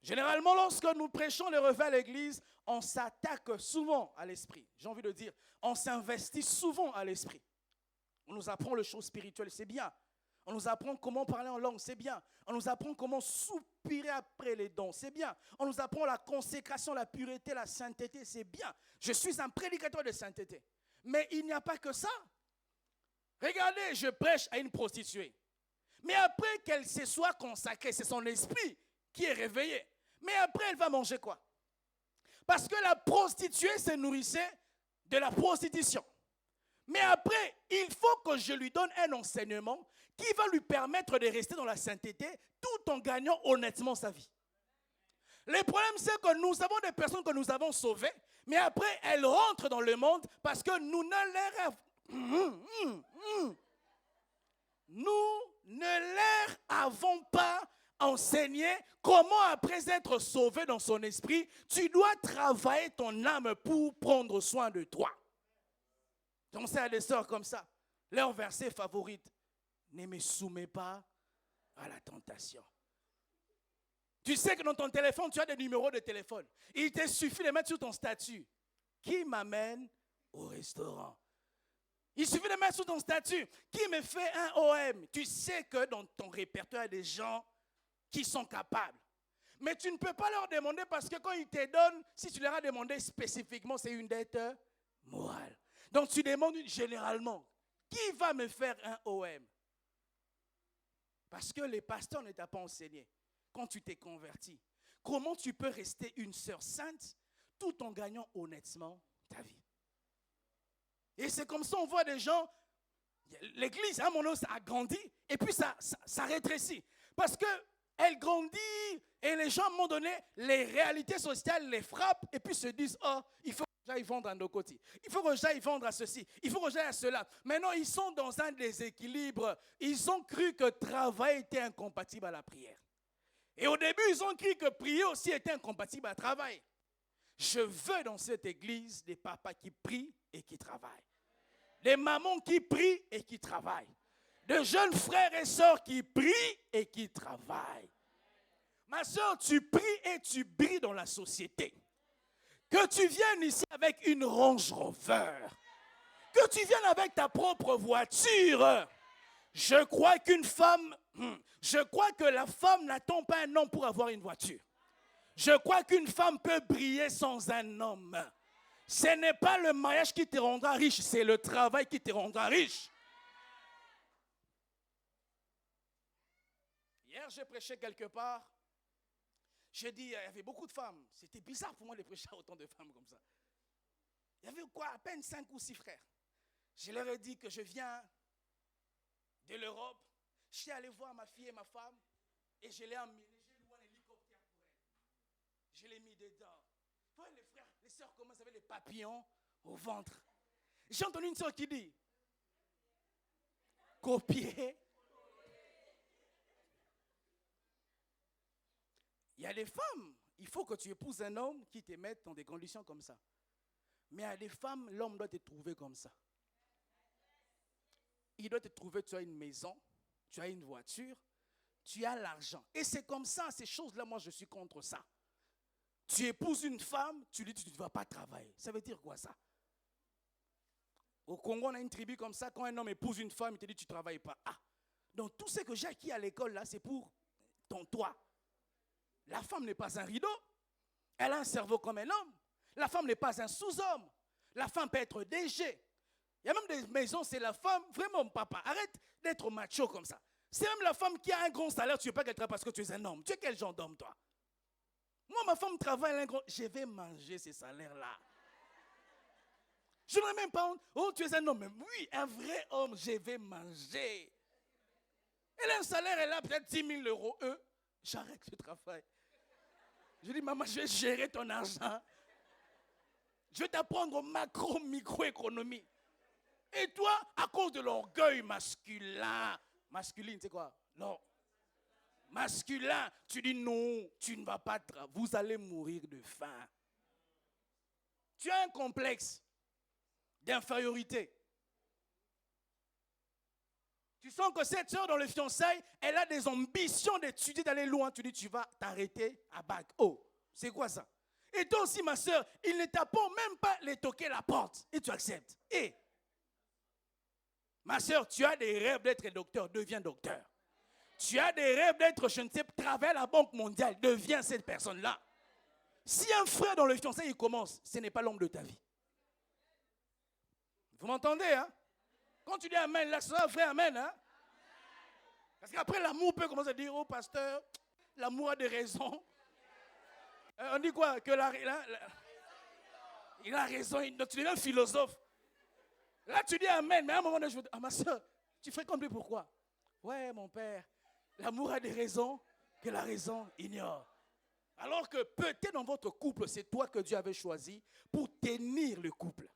Généralement, lorsque nous prêchons le réveil à l'église, on s'attaque souvent à l'esprit. J'ai envie de dire, on s'investit souvent à l'esprit. On nous apprend les choses spirituelles, c'est bien. On nous apprend comment parler en langue, c'est bien. On nous apprend comment soupirer après les dons, c'est bien. On nous apprend la consécration, la pureté, la sainteté, c'est bien. Je suis un prédicateur de sainteté. Mais il n'y a pas que ça. Regardez, je prêche à une prostituée. Mais après qu'elle se soit consacrée, c'est son esprit qui est réveillé. Mais après, elle va manger quoi? Parce que la prostituée se nourrissait de la prostitution. Mais après, il faut que je lui donne un enseignement qui va lui permettre de rester dans la sainteté tout en gagnant honnêtement sa vie. Le problème, c'est que nous avons des personnes que nous avons sauvées, mais après, elles rentrent dans le monde parce que nous ne leur avons pas enseigné comment, après être sauvé dans son esprit, tu dois travailler ton âme pour prendre soin de toi. Donc, c'est à des sœurs comme ça. Leur verset favorite: ne me soumets pas à la tentation. Tu sais que dans ton téléphone, tu as des numéros de téléphone. Il te suffit de mettre sur ton statut: qui m'amène au restaurant? Il suffit de mettre sur ton statut: qui me fait un OM? Tu sais que dans ton répertoire, il y a des gens qui sont capables. Mais tu ne peux pas leur demander parce que quand ils te donnent, si tu leur as demandé spécifiquement, c'est une dette morale. Donc tu demandes généralement: qui va me faire un OM? Parce que les pasteurs ne t'ont pas enseigné. Quand tu t'es converti, comment tu peux rester une sœur sainte tout en gagnant honnêtement ta vie? Et c'est comme ça on voit des gens, l'église à un moment ça a grandi et puis ça rétrécit. Parce qu'elle grandit et les gens à un moment donné, les réalités sociales les frappent et puis se disent: oh, il faut que j'aille vendre à nos côtés. Il faut que j'aille vendre à ceci. Il faut que j'aille à cela. Maintenant, ils sont dans un déséquilibre. Ils ont cru que travail était incompatible à la prière. Et au début, ils ont cru que prier aussi était incompatible à travail. Je veux dans cette église des papas qui prient et qui travaillent. Des mamans qui prient et qui travaillent. De jeunes frères et sœurs qui prient et qui travaillent. Ma soeur, tu pries et tu brilles dans la société. Que tu viennes ici avec une Range Rover. Que tu viennes avec ta propre voiture. Je crois que la femme n'attend pas un homme pour avoir une voiture. Je crois qu'une femme peut briller sans un homme. Ce n'est pas le mariage qui te rendra riche, c'est le travail qui te rendra riche. Hier, j'ai prêché quelque part. J'ai dit, il y avait beaucoup de femmes. C'était bizarre pour moi de prêcher à autant de femmes comme ça. Il y avait quoi, à peine 5 ou 6 frères. Je leur ai dit que je viens de l'Europe. Je suis allé voir ma fille et ma femme et je l'ai emmené. J'ai loué un hélicoptère pour elle. Je l'ai mis dedans. Toi, les frères, les sœurs commencent avec les papillons au ventre. J'ai entendu une sœur qui dit: copier. Il y a des femmes, il faut que tu épouses un homme qui te mette dans des conditions comme ça. Mais il y a des femmes, l'homme doit te trouver comme ça. Il doit te trouver, tu as une maison, tu as une voiture, tu as l'argent. Et c'est comme ça, ces choses-là, moi je suis contre ça. Tu épouses une femme, tu lui dis: tu ne vas pas travailler. Ça veut dire quoi ça? Au Congo, on a une tribu comme ça, quand un homme épouse une femme, il te dit: tu ne travailles pas. Ah, donc tout ce que j'ai acquis à l'école, là, c'est pour ton toit. La femme n'est pas un rideau. Elle a un cerveau comme un homme. La femme n'est pas un sous-homme. La femme peut être DG. Il y a même des maisons, c'est la femme. Vraiment, papa, arrête d'être macho comme ça. C'est même la femme qui a un grand salaire. Tu ne veux pas qu'elle travaille parce que tu es un homme. Tu es quel genre d'homme, toi? Moi, ma femme travaille un grand... Je vais manger ces salaires-là. Je n'aurais même pas honte. Oh, tu es un homme. Mais oui, un vrai homme, je vais manger. Elle a un salaire, elle a peut-être 10 000 euros. J'arrête ce travail. Je dis: maman, je vais gérer ton argent. Je vais t'apprendre macro-microéconomie. Et toi, à cause de l'orgueil masculin, masculine, c'est quoi? Non. Masculin, tu dis: non, tu ne vas pas travailler. Vous allez mourir de faim. Tu as un complexe d'infériorité. Tu sens que cette soeur dans le fiançailles, elle a des ambitions d'étudier, d'aller loin. Tu dis: tu vas t'arrêter à bac. Oh, c'est quoi ça? Et toi aussi, ma soeur, il ne t'apprend même pas les toquer la porte. Et tu acceptes. Et ma soeur, tu as des rêves d'être docteur, deviens docteur. Tu as des rêves d'être, je ne sais, travailler à la Banque mondiale, deviens cette personne-là. Si un frère dans le fiançailles, il commence, ce n'est pas l'homme de ta vie. Vous m'entendez, hein? Quand tu dis amen, là, c'est un frère, amen, hein? Parce qu'après, l'amour peut commencer à dire, oh pasteur, l'amour a des raisons. On dit quoi? Que il a raison, tu deviens philosophe. Là, tu dis amen, mais à un moment donné, je veux dire, ah ma soeur, tu fais comme lui, pourquoi? Ouais, mon père, l'amour a des raisons que la raison ignore. Alors que peut-être dans votre couple, c'est toi que Dieu avait choisi pour tenir le couple.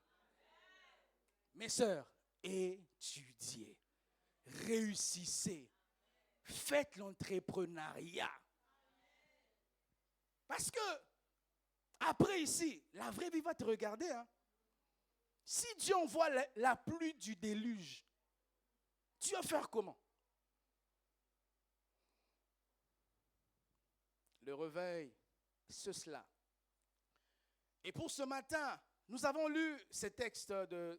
Mes sœurs, étudiez, réussissez, faites l'entrepreneuriat. Parce que, après ici, la vraie vie va te regarder. Hein. Si Dieu envoie la pluie du déluge, tu vas faire comment? Le réveil, c'est cela. Et pour ce matin, nous avons lu ces textes de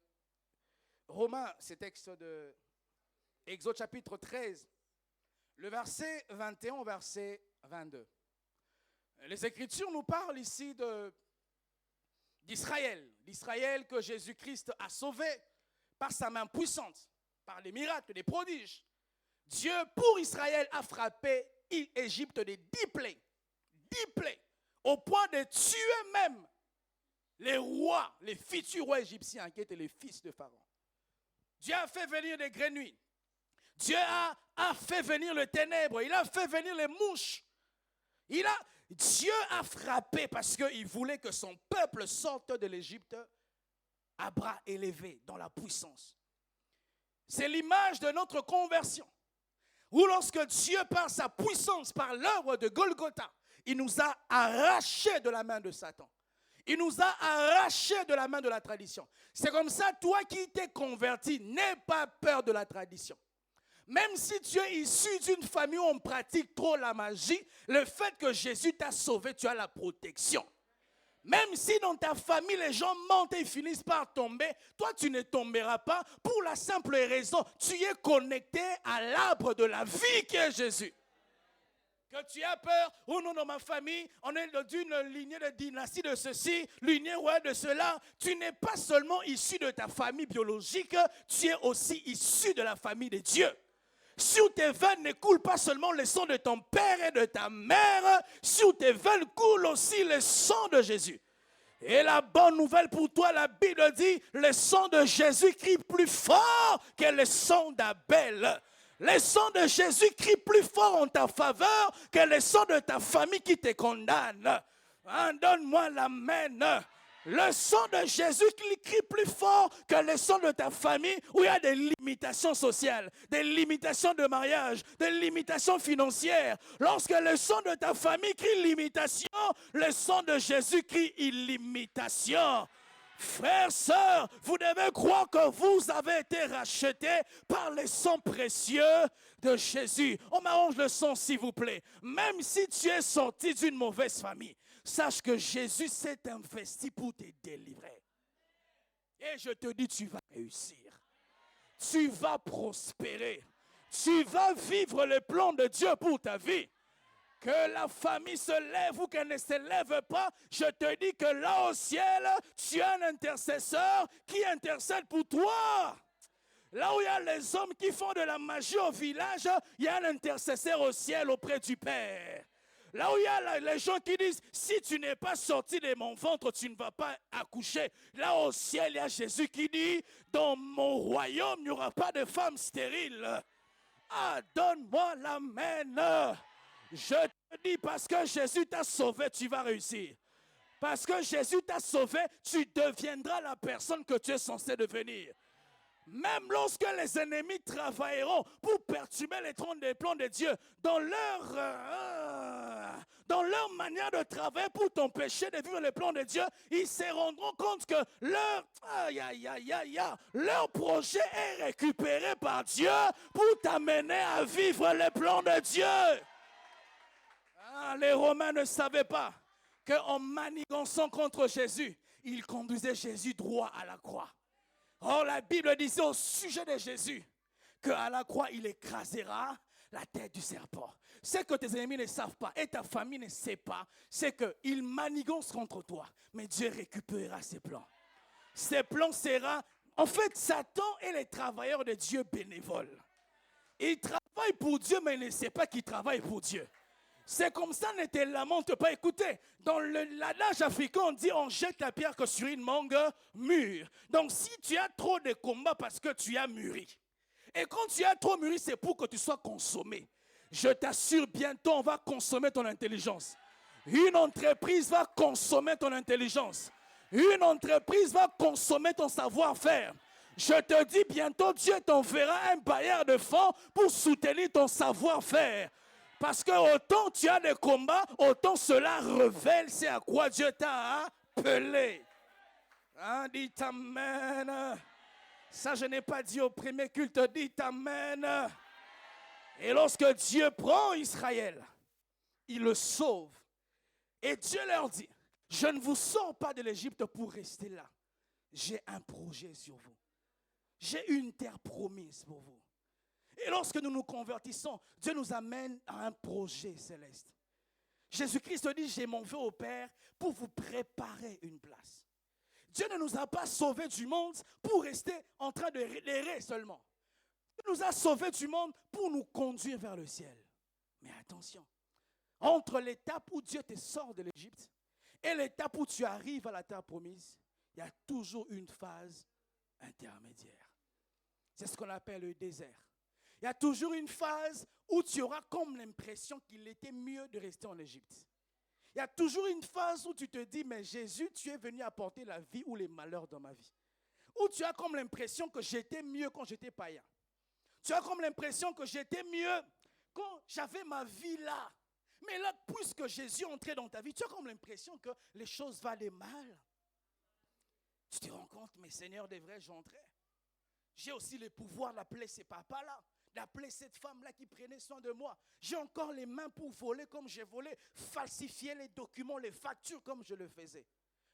Romains, ces textes de Exode chapitre 13, le verset 21 au verset 22. Les Écritures nous parlent ici d'Israël que Jésus-Christ a sauvé par sa main puissante, par les miracles, des prodiges. Dieu, pour Israël, a frappé l'Égypte de 10 plaies, au point de tuer même les rois, les futurs rois égyptiens qui étaient les fils de Pharaon. Dieu a fait venir des grenouilles. Dieu a fait venir le ténèbre. Il a fait venir les mouches. Dieu a frappé parce qu'il voulait que son peuple sorte de l'Égypte à bras élevés dans la puissance. C'est l'image de notre conversion. Où lorsque Dieu, par sa puissance, par l'œuvre de Golgotha, il nous a arrachés de la main de Satan. Il nous a arrachés de la main de la tradition. C'est comme ça, toi qui t'es converti, n'aie pas peur de la tradition. Même si tu es issu d'une famille où on pratique trop la magie, le fait que Jésus t'a sauvé, tu as la protection. Même si dans ta famille, les gens mentent et finissent par tomber, toi, tu ne tomberas pas pour la simple raison, tu es connecté à l'arbre de la vie qui est Jésus. Que tu as peur, ou non, dans ma famille, on est d'une lignée de dynastie de ceci, lignée de cela. Tu n'es pas seulement issu de ta famille biologique, tu es aussi issu de la famille de Dieu. Sur tes veines ne coule pas seulement le sang de ton père et de ta mère, sur tes veines coule aussi le sang de Jésus. Et la bonne nouvelle pour toi, la Bible dit, le sang de Jésus crie plus fort que le sang d'Abel. Le sang de Jésus crie plus fort en ta faveur que le sang de ta famille qui te condamne. Hein, donne-moi l'amen. Le sang de Jésus crie plus fort que le sang de ta famille où il y a des limitations sociales, des limitations de mariage, des limitations financières. Lorsque le sang de ta famille crie limitation, le sang de Jésus crie illimitation. Frères, sœurs, vous devez croire que vous avez été rachetés par le sang précieux de Jésus. On m'arrange le son, s'il vous plaît. Même si tu es sorti d'une mauvaise famille, sache que Jésus s'est investi pour te délivrer. Et je te dis, tu vas réussir. Tu vas prospérer. Tu vas vivre le plan de Dieu pour ta vie. Que la famille se lève ou qu'elle ne se lève pas, je te dis que là au ciel, tu as un intercesseur qui intercède pour toi. Là où il y a les hommes qui font de la magie au village, il y a un intercesseur au ciel auprès du Père. Là où il y a les gens qui disent, si tu n'es pas sorti de mon ventre, tu ne vas pas accoucher. Là au ciel, il y a Jésus qui dit, dans mon royaume, il n'y aura pas de femme stérile. Ah, donne-moi l'amen. Je te dis, parce que Jésus t'a sauvé, tu vas réussir. Parce que Jésus t'a sauvé, tu deviendras la personne que tu es censé devenir. Même lorsque les ennemis travailleront pour perturber les plans de Dieu, dans leur manière de travailler pour t'empêcher de vivre les plans de Dieu, ils se rendront compte que leur projet est récupéré par Dieu pour t'amener à vivre les plans de Dieu. Les Romains ne savaient pas qu'en manigançant contre Jésus, ils conduisaient Jésus droit à la croix. Or, la Bible disait au sujet de Jésus qu'à la croix, il écrasera la tête du serpent. Ce que tes ennemis ne savent pas et ta famille ne sait pas, c'est qu'ils manigancent contre toi. Mais Dieu récupérera ses plans. Ses plans seront... En fait, Satan est les travailleurs de Dieu bénévoles. Il travaille travaille pour Dieu, mais il ne sait pas qu'il travaille pour Dieu. C'est comme ça, ne te lamente pas. Écoutez, dans l'adage africain, on dit on jette la pierre que sur une mangue mûre. Donc si tu as trop de combats parce que tu as mûri, et quand tu as trop mûri, c'est pour que tu sois consommé. Je t'assure, bientôt on va consommer ton intelligence. Une entreprise va consommer ton intelligence. Une entreprise va consommer ton savoir-faire. Je te dis bientôt, Dieu t'enverra un bailleur de fonds pour soutenir ton savoir-faire. Parce que autant tu as des combats, autant cela révèle c'est à quoi Dieu t'a appelé. Hein, dites amen. Ça, je n'ai pas dit au premier culte, dites amen. Et lorsque Dieu prend Israël, il le sauve. Et Dieu leur dit, je ne vous sors pas de l'Égypte pour rester là. J'ai un projet sur vous. J'ai une terre promise pour vous. Et lorsque nous nous convertissons, Dieu nous amène à un projet céleste. Jésus-Christ dit, je m'en vais au Père pour vous préparer une place. Dieu ne nous a pas sauvés du monde pour rester en train de l'errer seulement. Il nous a sauvés du monde pour nous conduire vers le ciel. Mais attention, entre l'étape où Dieu te sort de l'Égypte et l'étape où tu arrives à la terre promise, il y a toujours une phase intermédiaire. C'est ce qu'on appelle le désert. Il y a toujours une phase où tu auras comme l'impression qu'il était mieux de rester en Égypte. Il y a toujours une phase où tu te dis, mais Jésus, tu es venu apporter la vie ou les malheurs dans ma vie. Où tu as comme l'impression que j'étais mieux quand j'étais païen. Tu as comme l'impression que j'étais mieux quand j'avais ma vie là. Mais là, puisque Jésus est entré dans ta vie, tu as comme l'impression que les choses valaient mal. Tu te rends compte, mais Seigneur, devrais-je entrer? J'ai aussi le pouvoir d'appeler ces papas-là, d'appeler cette femme-là qui prenait soin de moi. J'ai encore les mains pour voler comme j'ai volé, falsifier les documents, les factures comme je le faisais.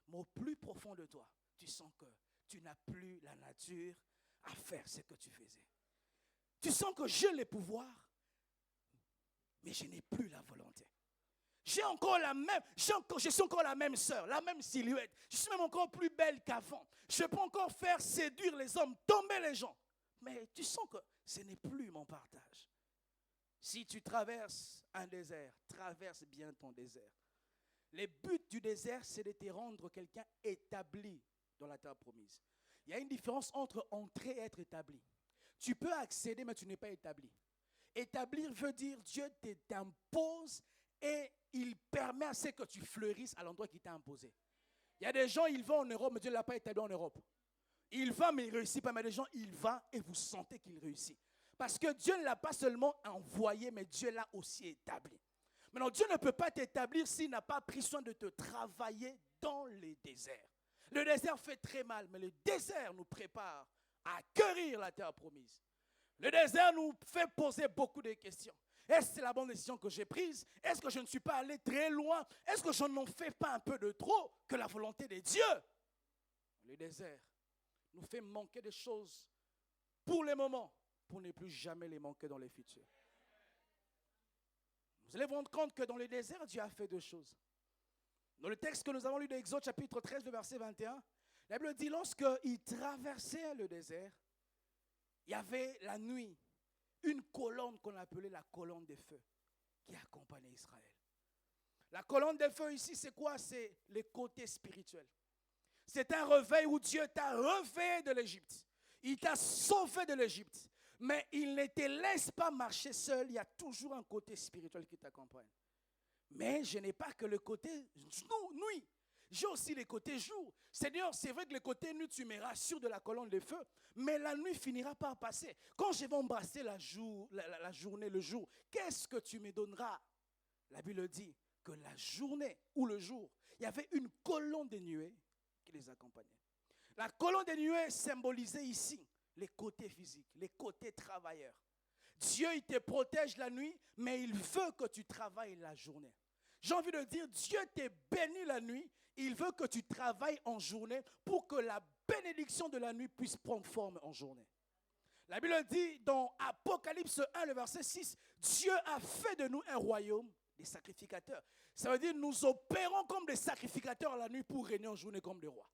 Mais au plus profond de toi, tu sens que tu n'as plus la nature à faire ce que tu faisais. Tu sens que j'ai les pouvoirs, mais je n'ai plus la volonté. Je suis encore la même sœur, la même silhouette. Je suis même encore plus belle qu'avant. Je peux encore faire séduire les hommes, tomber les gens. Mais tu sens que ce n'est plus mon partage. Si tu traverses un désert, traverse bien ton désert. Le but du désert, c'est de te rendre quelqu'un établi dans la terre promise. Il y a une différence entre entrer et être établi. Tu peux accéder, mais tu n'es pas établi. Établir veut dire Dieu t'impose et il permet à ce que tu fleurisses à l'endroit qu'il t'a imposé. Il y a des gens, ils vont en Europe, mais Dieu ne l'a pas établi en Europe. Il va, mais il ne réussit pas. Mais des gens, il va et vous sentez qu'il réussit. Parce que Dieu ne l'a pas seulement envoyé, mais Dieu l'a aussi établi. Maintenant, Dieu ne peut pas t'établir s'il n'a pas pris soin de te travailler dans les déserts. Le désert fait très mal, mais le désert nous prépare à acquérir la terre promise. Le désert nous fait poser beaucoup de questions. Est-ce que c'est la bonne décision que j'ai prise? Est-ce que je ne suis pas allé très loin? Est-ce que je n'en fais pas un peu de trop que la volonté de Dieu? Le désert nous fait manquer des choses pour le moment, pour ne plus jamais les manquer dans le futur. Vous allez vous rendre compte que dans le désert, Dieu a fait deux choses. Dans le texte que nous avons lu d'Exode, chapitre 13, verset 21, la Bible dit, lorsqu'il traversait le désert, il y avait la nuit une colonne qu'on appelait la colonne de feu qui accompagnait Israël. La colonne de feu ici, c'est quoi? C'est le côté spirituel. C'est un réveil où Dieu t'a réveillé de l'Égypte. Il t'a sauvé de l'Égypte. Mais il ne te laisse pas marcher seul. Il y a toujours un côté spirituel qui t'accompagne. Mais je n'ai pas que le côté nuit. J'ai aussi le côté jour. Seigneur, c'est vrai que le côté nuit, tu me rassures de la colonne de feu. Mais la nuit finira par passer. Quand je vais embrasser la journée, le jour, qu'est-ce que tu me donneras? La Bible dit que la journée ou le jour, il y avait une colonne de nuées qui les accompagnait. La colonne de nuées symbolisait ici les côtés physiques, les côtés travailleurs. Dieu, il te protège la nuit, mais il veut que tu travailles la journée. J'ai envie de dire, Dieu te bénit la nuit, il veut que tu travailles en journée pour que la bénédiction de la nuit puisse prendre forme en journée. La Bible dit dans Apocalypse 1, le verset 6, Dieu a fait de nous un royaume des sacrificateurs. Ça veut dire nous opérons comme des sacrificateurs la nuit pour régner en journée comme des rois.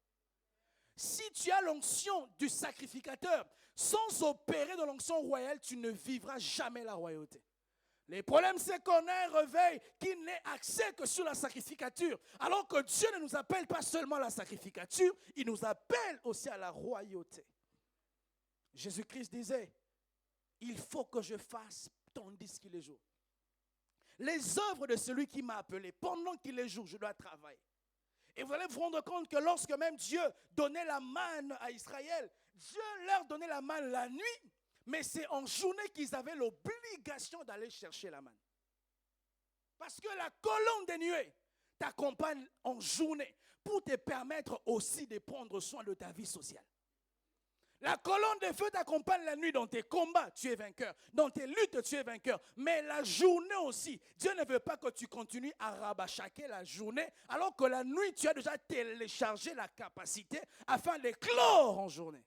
Si tu as l'onction du sacrificateur, sans opérer dans l'onction royale, tu ne vivras jamais la royauté. Le problème, c'est qu'on a un réveil qui n'est axé que sur la sacrificature. Alors que Dieu ne nous appelle pas seulement à la sacrificature, il nous appelle aussi à la royauté. Jésus-Christ disait, il faut que je fasse tandis qu'il est jour. Les œuvres de celui qui m'a appelé, pendant qu'il est jour, je dois travailler. Et vous allez vous rendre compte que lorsque même Dieu donnait la manne à Israël, Dieu leur donnait la manne la nuit, mais c'est en journée qu'ils avaient l'obligation d'aller chercher la manne. Parce que la colonne des nuées t'accompagne en journée pour te permettre aussi de prendre soin de ta vie sociale. La colonne de feu t'accompagne la nuit dans tes combats, tu es vainqueur. Dans tes luttes, tu es vainqueur. Mais la journée aussi, Dieu ne veut pas que tu continues à rabachaquer la journée, alors que la nuit, tu as déjà téléchargé la capacité afin d'éclore en journée.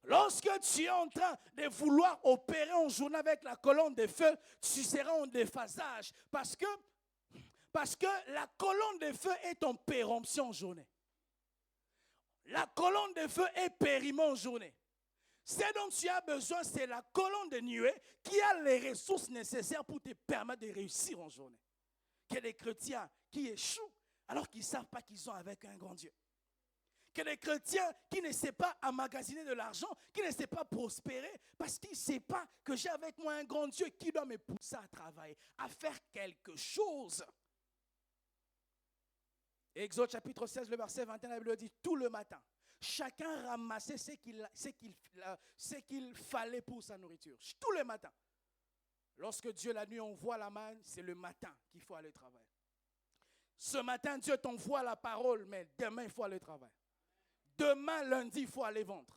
Lorsque tu es en train de vouloir opérer en journée avec la colonne de feu, tu seras en déphasage. Parce que la colonne de feu est en péremption en journée. La colonne de feu est périmée en journée. Ce dont tu as besoin, c'est la colonne de nuée qui a les ressources nécessaires pour te permettre de réussir en journée. Que des chrétiens qui échouent alors qu'ils ne savent pas qu'ils sont avec un grand Dieu. Que des chrétiens qui ne savent pas emmagasiner de l'argent, qui ne savent pas prospérer, parce qu'ils ne savent pas que j'ai avec moi un grand Dieu qui doit me pousser à travailler, à faire quelque chose. Exode chapitre 16, le verset 21, la Bible dit, tout le matin, chacun ramassait ce qu'il fallait pour sa nourriture. Tout le matin. Lorsque Dieu la nuit envoie la manne, c'est le matin qu'il faut aller travailler. Ce matin, Dieu t'envoie la parole, mais demain, il faut aller travailler. Demain, lundi, il faut aller vendre.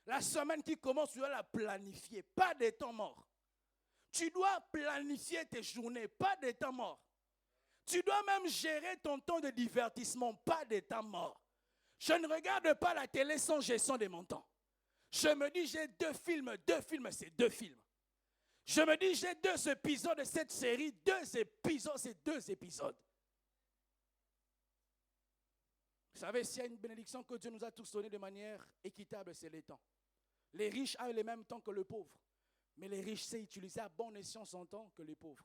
La semaine qui commence, tu dois la planifier, pas des temps morts. Tu dois planifier tes journées, pas des temps morts. Tu dois même gérer ton temps de divertissement, pas des temps morts. Je ne regarde pas la télé sans gestion de mon temps. Je me dis, j'ai deux films, c'est 2 films. Je me dis, j'ai 2 épisodes de cette série, 2 épisodes, c'est 2 épisodes. Vous savez, s'il y a une bénédiction que Dieu nous a tous donnée de manière équitable, c'est les temps. Les riches ont le même temps que le pauvre. Mais les riches savent utiliser à bon escient son temps que les pauvres.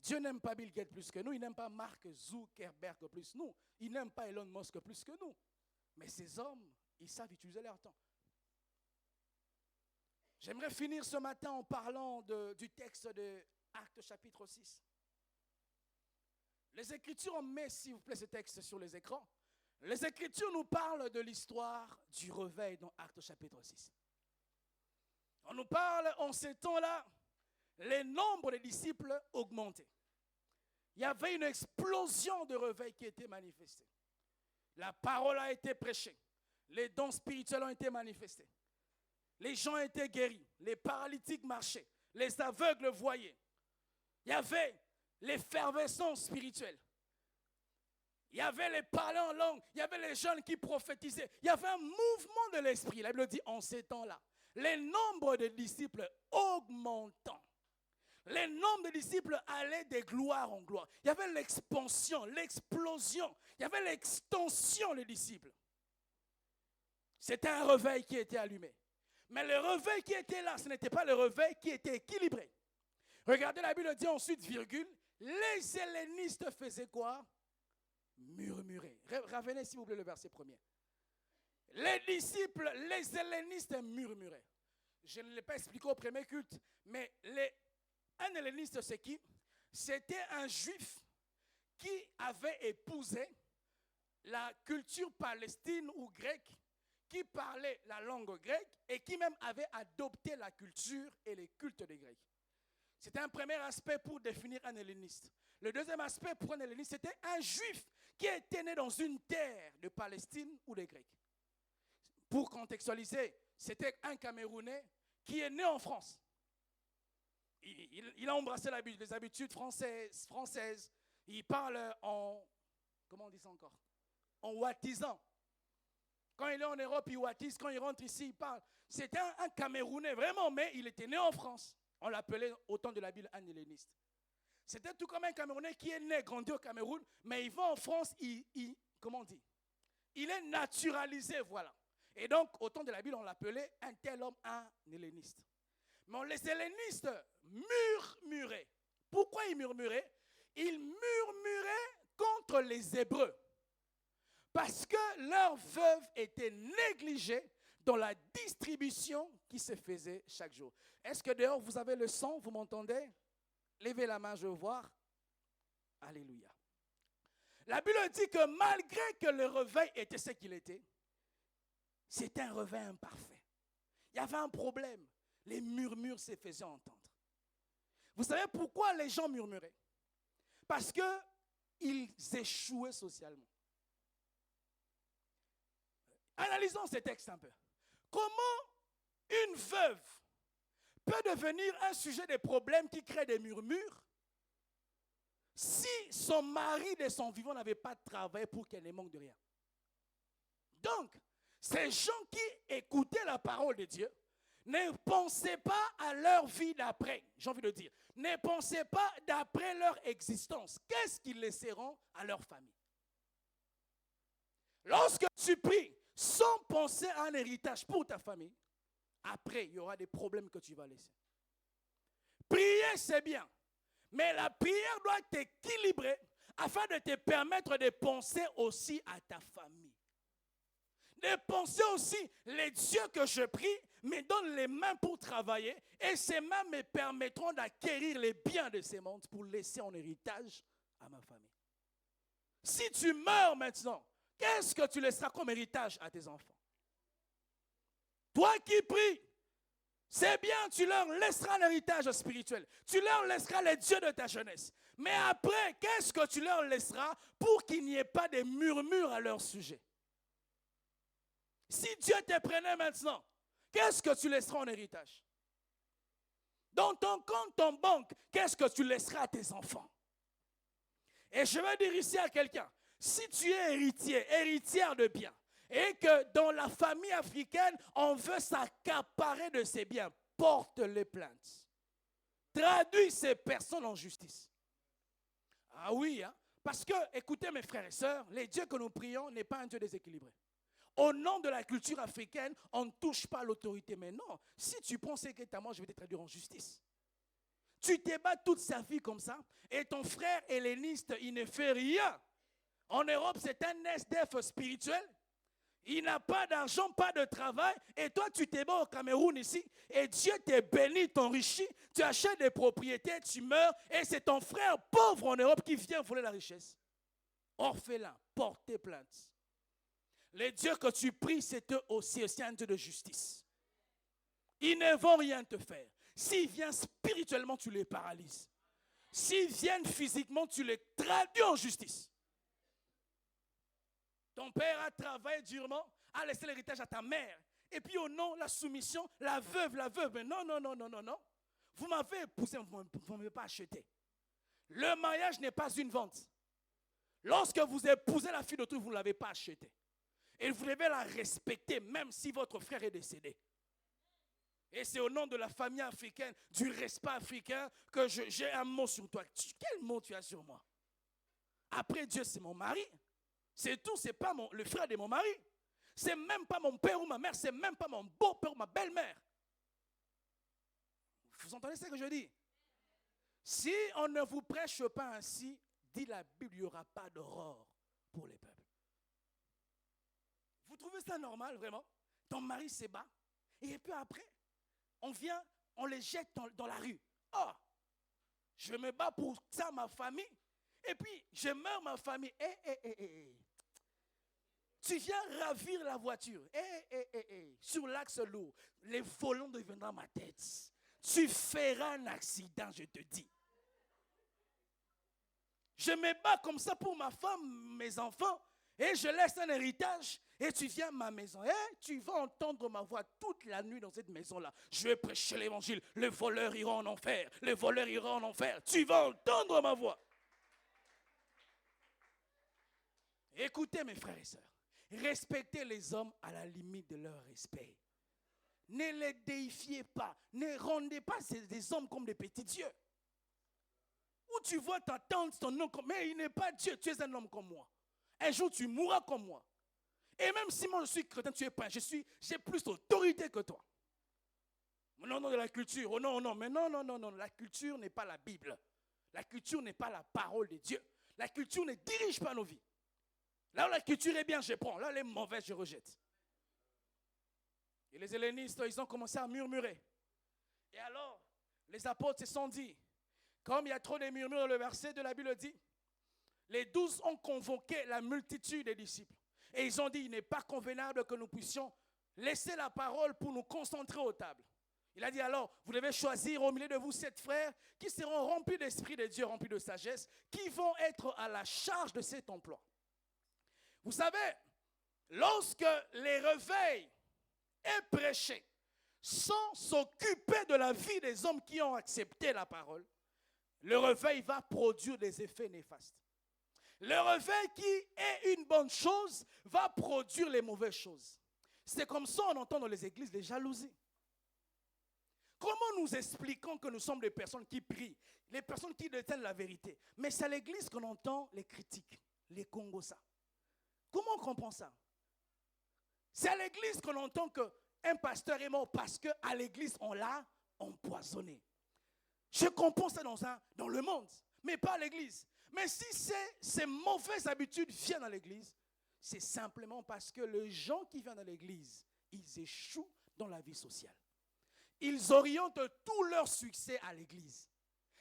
Dieu n'aime pas Bill Gates plus que nous, il n'aime pas Mark Zuckerberg plus que nous, il n'aime pas Elon Musk plus que nous. Mais ces hommes, ils savent utiliser leur temps. J'aimerais finir ce matin en parlant du texte de Actes chapitre 6. Les Écritures, on met s'il vous plaît ce texte sur les écrans. Les Écritures nous parlent de l'histoire du réveil dans Actes chapitre 6. On nous parle en ces temps-là, les nombres des disciples augmentaient. Il y avait une explosion de réveil qui était manifestée. La parole a été prêchée. Les dons spirituels ont été manifestés. Les gens étaient guéris. Les paralytiques marchaient. Les aveugles voyaient. Il y avait l'effervescence spirituelle. Il y avait les parlants en langue. Il y avait les jeunes qui prophétisaient. Il y avait un mouvement de l'esprit. La Bible dit en ces temps-là, les nombres de disciples augmentant. Les nombres de disciples allaient de gloire en gloire. Il y avait l'expansion, l'explosion. Il y avait l'extension des disciples. C'était un réveil qui était allumé. Mais le réveil qui était là, ce n'était pas le réveil qui était équilibré. Regardez, la Bible dit ensuite, virgule, les hellénistes faisaient quoi? Murmurer. Revenez s'il vous plaît le verset 1er. Les disciples, les hellénistes murmuraient. Je ne l'ai pas expliqué au premier culte, mais un helléniste, c'est qui? C'était un juif qui avait épousé la culture palestine ou grecque, qui parlait la langue grecque et qui même avait adopté la culture et les cultes des Grecs. C'était un premier aspect pour définir un helléniste. Le deuxième aspect pour un helléniste, c'était un juif qui était né dans une terre de Palestine ou des Grecs. Pour contextualiser, c'était un Camerounais qui est né en France. Il a embrassé les habitudes françaises. Il parle en, comment on dit ça encore? En ouattisant. Quand il est en Europe, il ouattise. Quand il rentre ici, il parle. C'était un Camerounais, vraiment, mais il était né en France. On l'appelait au temps de la Bible un helléniste. C'était tout comme un Camerounais qui est né, grandi au Cameroun, mais il va en France, comment on dit? Il est naturalisé, voilà. Et donc, au temps de la Bible, on l'appelait un tel homme un helléniste. Mais les hellénistes murmuraient. Pourquoi ils murmuraient? Ils murmuraient contre les Hébreux. Parce que leurs veuves étaient négligées dans la distribution qui se faisait chaque jour. Est-ce que dehors, vous avez le son? Vous m'entendez? Levez la main, je veux voir. Alléluia. La Bible dit que malgré que le réveil était ce qu'il était, c'était un réveil imparfait. Il y avait un problème. Les murmures se faisaient entendre. Vous savez pourquoi les gens murmuraient? Parce qu'ils échouaient socialement. Analysons ces textes un peu. Comment une veuve peut devenir un sujet de problème qui crée des murmures si son mari de son vivant n'avait pas travaillé pour qu'elle ne manque de rien? Donc, ces gens qui écoutaient la parole de Dieu ne pensaient pas à leur vie d'après, j'ai envie de dire. Ne pensaient pas d'après leur existence. Qu'est-ce qu'ils laisseront à leur famille? Lorsque tu pries sans penser à un héritage pour ta famille, après, il y aura des problèmes que tu vas laisser. Prier, c'est bien. Mais la prière doit t'équilibrer afin de te permettre de penser aussi à ta famille. De penser aussi, les dieux que je prie me donnent les mains pour travailler et ces mains me permettront d'acquérir les biens de ces mondes pour laisser en héritage à ma famille. Si tu meurs maintenant, qu'est-ce que tu laisseras comme héritage à tes enfants? Toi qui pries, c'est bien, tu leur laisseras l'héritage spirituel. Tu leur laisseras les dieux de ta jeunesse. Mais après, qu'est-ce que tu leur laisseras pour qu'il n'y ait pas de murmures à leur sujet? Si Dieu te prenait maintenant, qu'est-ce que tu laisseras en héritage? Dans ton compte en banque, qu'est-ce que tu laisseras à tes enfants? Et je vais dire ici à quelqu'un, si tu es héritière de biens, et que dans la famille africaine, on veut s'accaparer de ces biens, porte les plaintes. Traduis ces personnes en justice. Ah oui, hein? Parce que, écoutez mes frères et sœurs, les dieux que nous prions n'est pas un Dieu déséquilibré. Au nom de la culture africaine, on ne touche pas l'autorité. Mais non, si tu penses que ta mort, je vais te traduire en justice. Tu te bats toute sa vie comme ça, et ton frère helléniste, il ne fait rien. En Europe, c'est un SDF spirituel. Il n'a pas d'argent, pas de travail. Et toi, tu te bats au Cameroun ici. Et Dieu te bénit, t'enrichit. Tu achètes des propriétés, tu meurs. Et c'est ton frère pauvre en Europe qui vient voler la richesse. Orphelin, portez plainte. Les dieux que tu pries, c'est eux aussi un Dieu de justice. Ils ne vont rien te faire. S'ils viennent spirituellement, tu les paralyses. S'ils viennent physiquement, tu les traduis en justice. Ton père a travaillé durement, a laissé l'héritage à ta mère. Et puis au nom, la soumission, la veuve, mais non. Vous m'avez épousé, vous ne m'avez pas acheté. Le mariage n'est pas une vente. Lorsque vous épousez la fille d'autrui, vous ne l'avez pas achetée. Et vous devez la respecter, même si votre frère est décédé. Et c'est au nom de la famille africaine, du respect africain, que j'ai un mot sur toi. Quel mot tu as sur moi? Après Dieu, c'est mon mari. C'est tout, c'est pas le frère de mon mari. C'est même pas mon père ou ma mère, c'est même pas mon beau-père ou ma belle-mère. Vous entendez ce que je dis? Si on ne vous prêche pas ainsi, dit la Bible, il n'y aura pas d'aurore pour les peuples. Vous trouvez ça normal, vraiment? Ton mari se bat, et puis après, on les jette dans la rue. Oh, je me bats pour ça, ma famille, et puis je meurs, ma famille. Tu viens ravir la voiture. Sur l'axe lourd, les volants deviendront ma tête. Tu feras un accident, je te dis. Je me bats comme ça pour ma femme, mes enfants, et je laisse un héritage, et tu viens à ma maison. Et tu vas entendre ma voix toute la nuit dans cette maison-là. Je vais prêcher l'évangile. Les voleurs iront en enfer. Les voleurs iront en enfer. Tu vas entendre ma voix. Écoutez mes frères et sœurs. Respectez les hommes à la limite de leur respect. Ne les déifiez pas. Ne rendez pas des hommes comme des petits dieux. Où tu vois ta tante, ton oncle, mais il n'est pas Dieu. Tu es un homme comme moi. Un jour, tu mourras comme moi. Et même si moi je suis chrétien, tu es pas, j'ai plus d'autorité que toi. Non, non, de la culture. Oh non, non, mais non, non, non, non. La culture n'est pas la Bible. La culture n'est pas la parole de Dieu. La culture ne dirige pas nos vies. Là où la culture est bien, je prends. Là où elle est mauvaise, je rejette. Et les hellénistes, ils ont commencé à murmurer. Et alors, les apôtres se sont dit, comme il y a trop de murmures dans le verset de la Bible dit, les 12 ont convoqué la multitude des disciples. Et ils ont dit, il n'est pas convenable que nous puissions laisser la parole pour nous concentrer aux tables. Il a dit alors, vous devez choisir au milieu de vous 7 frères qui seront remplis d'esprit de Dieu, remplis de sagesse, qui vont être à la charge de cet emploi. Vous savez, lorsque les réveils est prêché sans s'occuper de la vie des hommes qui ont accepté la parole, le réveil va produire des effets néfastes. Le réveil qui est une bonne chose va produire les mauvaises choses. C'est comme ça on entend dans les églises des jalousies. Comment nous expliquons que nous sommes des personnes qui prient, les personnes qui détiennent la vérité, mais c'est à l'église qu'on entend les critiques, les congosa. Comment on comprend ça? C'est à l'église qu'on entend qu'un pasteur est mort parce qu'à l'église, on l'a empoisonné. Je comprends ça dans le monde, mais pas à l'église. Mais si ces mauvaises habitudes viennent à l'église, c'est simplement parce que les gens qui viennent à l'église, ils échouent dans la vie sociale. Ils orientent tout leur succès à l'église.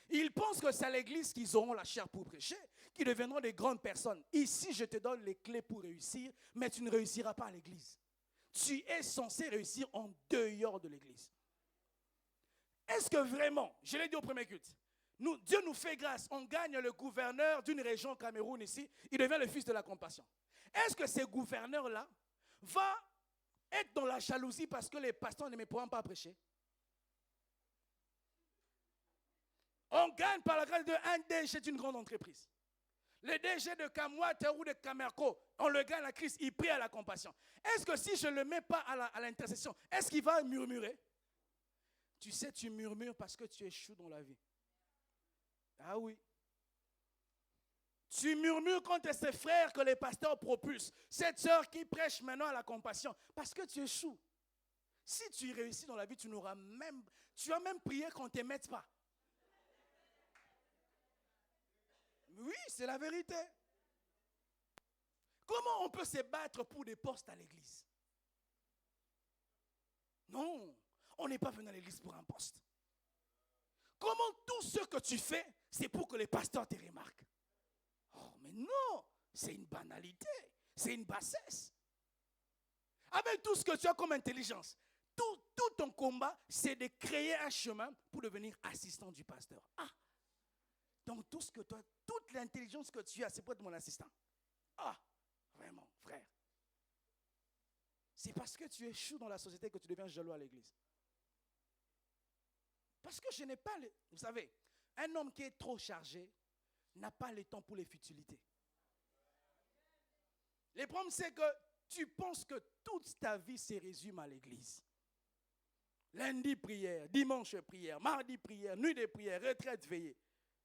Ils pensent que c'est à l'église qu'ils auront la chair pour prêcher, qu'ils deviendront des grandes personnes. Ici, je te donne les clés pour réussir, mais tu ne réussiras pas à l'église. Tu es censé réussir en dehors de l'église. Est-ce que vraiment, je l'ai dit au premier culte, Dieu nous fait grâce, on gagne le gouverneur d'une région Cameroun ici, il devient le fils de la compassion. Est-ce que ce gouverneur-là va être dans la jalousie parce que les pasteurs ne me pourront pas prêcher? On gagne par la grâce d'un DG d'une grande entreprise. Le DG de Kamwate ou de Camerco, on le gagne à Christ, il prie à la compassion. Est-ce que si je ne le mets pas à l'intercession, est-ce qu'il va murmurer? Tu sais, tu murmures parce que tu échoues dans la vie. Ah oui. Tu murmures contre ces frères que les pasteurs propulsent. Cette sœur qui prêche maintenant à la compassion. Parce que tu échoues. Si tu réussis dans la vie, tu as même prié qu'on ne te mette pas. Oui, c'est la vérité. Comment on peut se battre pour des postes à l'église? Non, on n'est pas venu à l'église pour un poste. Comment tout ce que tu fais, c'est pour que les pasteurs te remarquent? Oh, mais non, c'est une banalité, c'est une bassesse. Avec tout ce que tu as comme intelligence, tout ton combat, c'est de créer un chemin pour devenir assistant du pasteur. Ah, donc toute l'intelligence que tu as, c'est pour être mon assistant. Ah, vraiment, frère. C'est parce que tu échoues dans la société que tu deviens jaloux à l'église. Parce que je n'ai pas vous savez, un homme qui est trop chargé n'a pas le temps pour les futilités. Le problème, c'est que tu penses que toute ta vie se résume à l'église. Lundi, prière, dimanche, prière, mardi, prière, nuit de prière, retraite, veillée.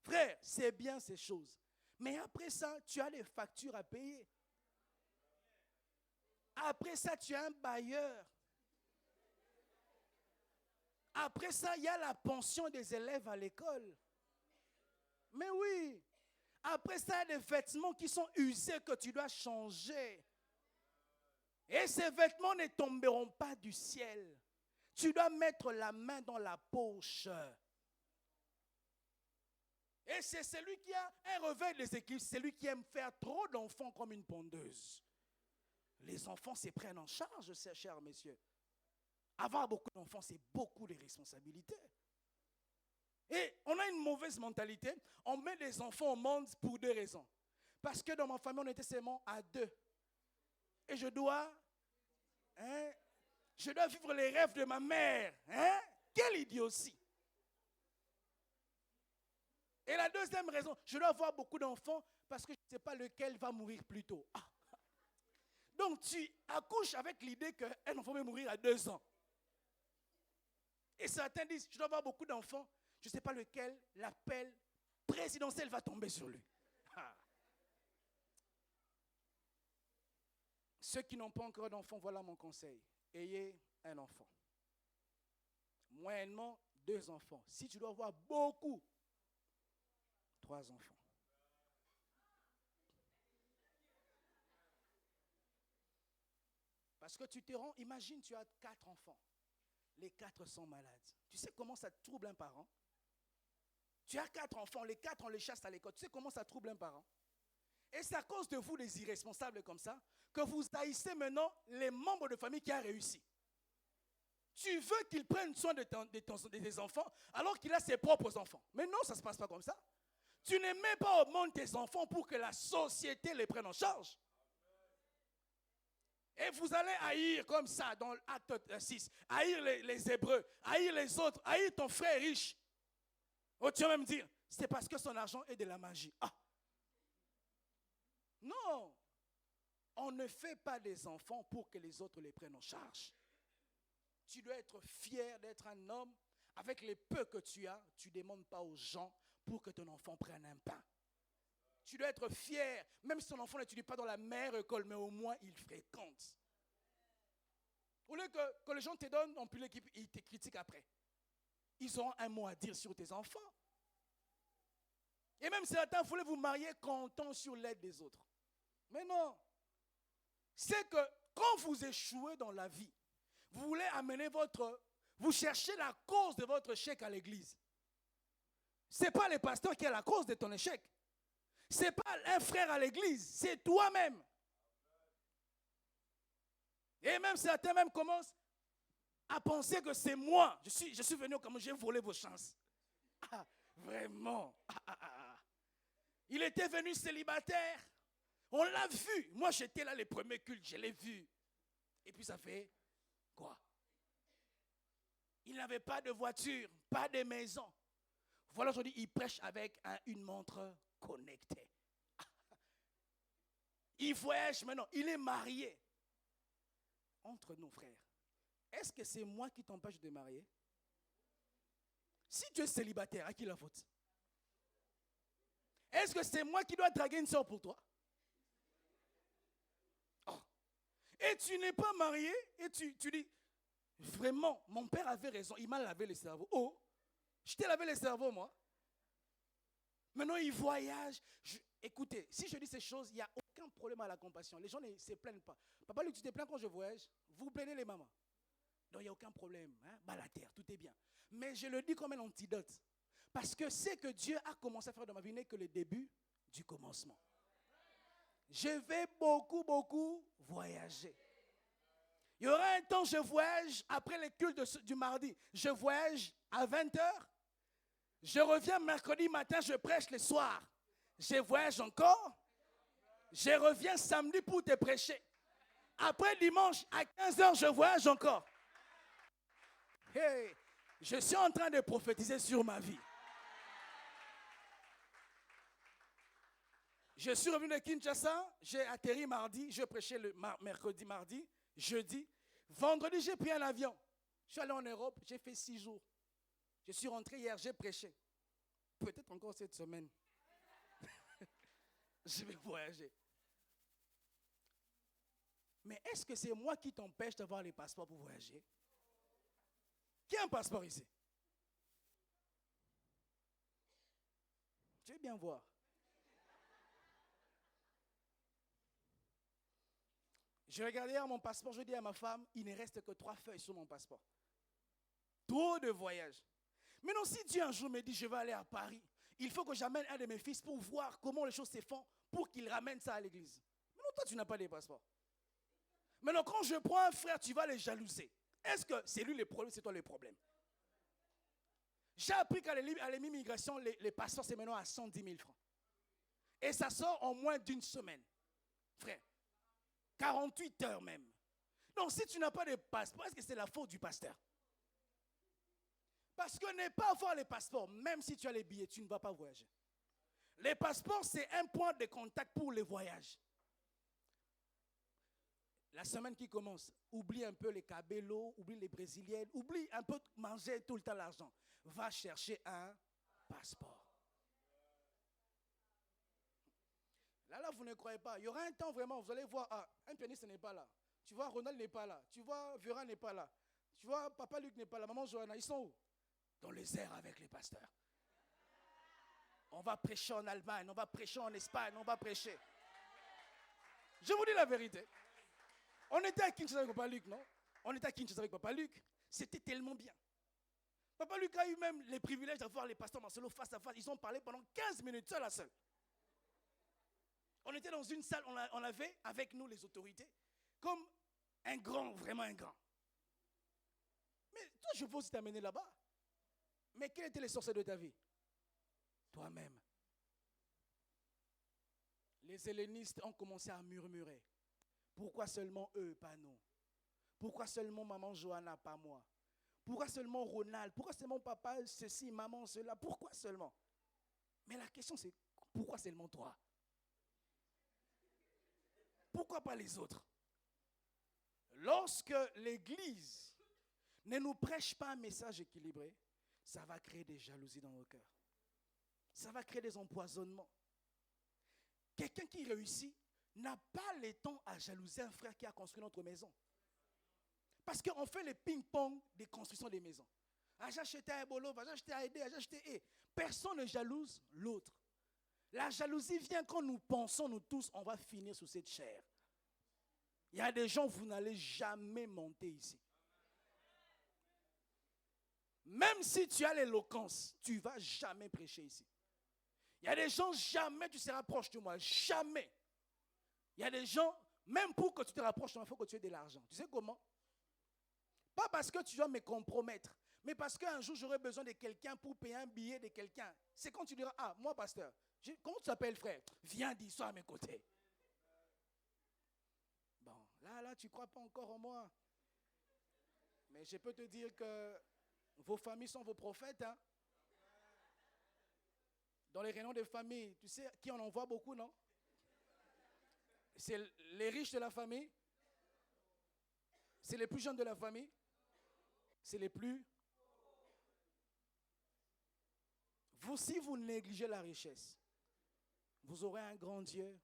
Frère, c'est bien ces choses. Mais après ça, tu as des factures à payer. Après ça, tu as un bailleur. Après ça, il y a la pension des élèves à l'école. Mais oui. Après ça, il y a des vêtements qui sont usés que tu dois changer. Et ces vêtements ne tomberont pas du ciel. Tu dois mettre la main dans la poche. Et c'est celui qui a un réveil des équipes, c'est celui qui aime faire trop d'enfants comme une pondeuse. Les enfants se prennent en charge, chers messieurs. Avoir beaucoup d'enfants, c'est beaucoup de responsabilités. Et on a une mauvaise mentalité. On met les enfants au monde pour 2 raisons. Parce que dans ma famille, on était seulement à 2. Et je dois vivre les rêves de ma mère. Quelle idiotie. Et la deuxième raison, je dois avoir beaucoup d'enfants parce que je ne sais pas lequel va mourir plus tôt. Ah. Donc tu accouches avec l'idée qu'un enfant va mourir à 2 ans. Et certains disent, je dois avoir beaucoup d'enfants, je ne sais pas lequel, l'appel présidentiel va tomber sur lui. Ah. Ceux qui n'ont pas encore d'enfant, voilà mon conseil. Ayez un enfant. Moyennement, 2 enfants. Si tu dois avoir beaucoup, 3 enfants. Parce que tu te rends, imagine tu as 4 enfants. Les 4 sont malades. Tu sais comment ça trouble un parent? Tu as 4 enfants, les 4 on les chasse à l'école. Tu sais comment ça trouble un parent? Et c'est à cause de vous, les irresponsables comme ça, que vous haïssez maintenant les membres de famille qui ont réussi. Tu veux qu'il prenne soin de tes enfants alors qu'il a ses propres enfants. Mais non, ça ne se passe pas comme ça. Tu ne mets pas au monde tes enfants pour que la société les prenne en charge. Et vous allez haïr comme ça dans l'acte 6, haïr les Hébreux, haïr les autres, haïr ton frère riche. Oh, tu vas même dire, c'est parce que son argent est de la magie. Ah! Non! On ne fait pas des enfants pour que les autres les prennent en charge. Tu dois être fier d'être un homme. Avec les peu que tu as, tu ne demandes pas aux gens pour que ton enfant prenne un pain. Tu dois être fier, même si ton enfant n'étudie pas dans la meilleure école, mais au moins il fréquente. Au lieu que les gens te donnent, en plus l'équipe, ils te critiquent après. Ils auront un mot à dire sur tes enfants. Et même certains voulaient vous marier comptant sur l'aide des autres. Mais non. C'est que quand vous échouez dans la vie, vous voulez amener vous cherchez la cause de votre échec à l'église. Ce n'est pas le pasteur qui est la cause de ton échec. Ce n'est pas un frère à l'église, c'est toi-même. Et même certains même commencent à penser que c'est moi. Je suis venu comme j'ai volé vos chances. Ah, vraiment. Il était venu célibataire. On l'a vu. Moi, j'étais là les premiers cultes, je l'ai vu. Et puis ça fait quoi? Il n'avait pas de voiture, pas de maison. Voilà, aujourd'hui, il prêche avec une montre connectée. Il voyage maintenant, il est marié. Entre nous, frères, est-ce que c'est moi qui t'empêche de marier? Si tu es célibataire, à qui la faute? Est-ce que c'est moi qui dois draguer une soeur pour toi? Oh. Et tu n'es pas marié et tu dis, vraiment, mon père avait raison, il m'a lavé le cerveau. Oh, je t'ai lavé le cerveau, moi. Maintenant, il voyage. Écoutez, si je dis ces choses, il n'y a aucun problème à la compassion. Les gens ne se plaignent pas. Papa, lui, tu te plains quand je voyage? Vous plaignez les mamans. Donc, il n'y a aucun problème. Hein? Bas la terre, tout est bien. Mais je le dis comme un antidote. Parce que ce que Dieu a commencé à faire dans ma vie n'est que le début du commencement. Je vais beaucoup voyager. Il y aura un temps, je voyage après les cultes du mardi. Je voyage à 20h. Je reviens mercredi matin, je prêche le soir. Je voyage encore. Je reviens samedi pour te prêcher. Après dimanche, à 15h, je voyage encore. Hey, je suis en train de prophétiser sur ma vie. Je suis revenu de Kinshasa, j'ai atterri mardi, je prêchais le mercredi, mardi, jeudi. Vendredi, j'ai pris un avion. Je suis allé en Europe, j'ai fait 6 jours. Je suis rentré hier, j'ai prêché. Peut-être encore cette semaine. Je vais voyager. Mais est-ce que c'est moi qui t'empêche d'avoir les passeports pour voyager? Qui a un passeport ici? Je vais bien voir. Je regardais hier mon passeport, je dis à ma femme, il ne reste que 3 feuilles sur mon passeport. Trop de voyages. Maintenant, si Dieu un jour me dit, je vais aller à Paris, il faut que j'amène un de mes fils pour voir comment les choses se font, pour qu'il ramène ça à l'église. Maintenant, toi, tu n'as pas de passeport. Maintenant, quand je prends un frère, tu vas les jalouser. Est-ce que c'est lui le problème, c'est toi le problème? J'ai appris qu'à l'immigration, les passeports, c'est maintenant à 110 000 francs. Et ça sort en moins d'une semaine. Frère, 48 heures même. Donc, si tu n'as pas de passeport, est-ce que c'est la faute du pasteur? Parce que ne pas avoir les passeports, même si tu as les billets, tu ne vas pas voyager. Les passeports, c'est un point de contact pour les voyages. La semaine qui commence, oublie un peu les cabellos, oublie les brésiliennes, oublie un peu de manger tout le temps l'argent. Va chercher un passeport. Là, vous ne croyez pas. Il y aura un temps vraiment, vous allez voir, ah, un pianiste n'est pas là. Tu vois, Ronald n'est pas là. Tu vois, Vera n'est pas là. Tu vois, Papa Luc n'est pas là. Maman Johanna, ils sont où? Dans les airs avec les pasteurs. On va prêcher en Allemagne, on va prêcher en Espagne, on va prêcher. Je vous dis la vérité. On était à Kinshasa avec Papa Luc, non? On était à Kinshasa avec Papa Luc. C'était tellement bien. Papa Luc a eu même les privilèges d'avoir les pasteurs Marcelo face à face. Ils ont parlé pendant 15 minutes, seul à seul. On était dans une salle, on avait avec nous les autorités, comme un grand, vraiment un grand. Mais toi, je veux aussi t'amener là-bas. Mais quels étaient les sorciers de ta vie? Toi-même. Les hellénistes ont commencé à murmurer. Pourquoi seulement eux, pas nous? Pourquoi seulement maman Johanna, pas moi? Pourquoi seulement Ronald? Pourquoi seulement papa, ceci, maman, cela? Pourquoi seulement? Mais la question c'est, pourquoi seulement toi? Pourquoi pas les autres? Lorsque l'Église ne nous prêche pas un message équilibré, ça va créer des jalousies dans nos cœurs. Ça va créer des empoisonnements. Quelqu'un qui réussit n'a pas le temps à jalouser un frère qui a construit notre maison. Parce qu'on fait le ping-pong des constructions des maisons. Ah, j'ai acheté un bolo, j'ai acheté un aidé, j'ai acheté un. Personne ne jalouse l'autre. La jalousie vient quand nous pensons, nous tous, on va finir sous cette chair. Il y a des gens, vous n'allez jamais monter ici. Même si tu as l'éloquence, tu ne vas jamais prêcher ici. Il y a des gens, jamais tu seras proche de moi. Jamais. Il y a des gens, même pour que tu te rapproches de moi, il faut que tu aies de l'argent. Tu sais comment? Pas parce que tu dois me compromettre, mais parce qu'un jour, j'aurai besoin de quelqu'un pour payer un billet de quelqu'un. C'est quand tu diras, ah, moi, pasteur, comment tu t'appelles, frère? Viens, dis ça à mes côtés. Bon, là, tu ne crois pas encore en moi. Mais je peux te dire que vos familles sont vos prophètes. Hein? Dans les réunions de famille, tu sais qui on en voit beaucoup, non? C'est les riches de la famille. C'est les plus jeunes de la famille. C'est les plus. Vous, si vous négligez la richesse, vous aurez un grand Dieu,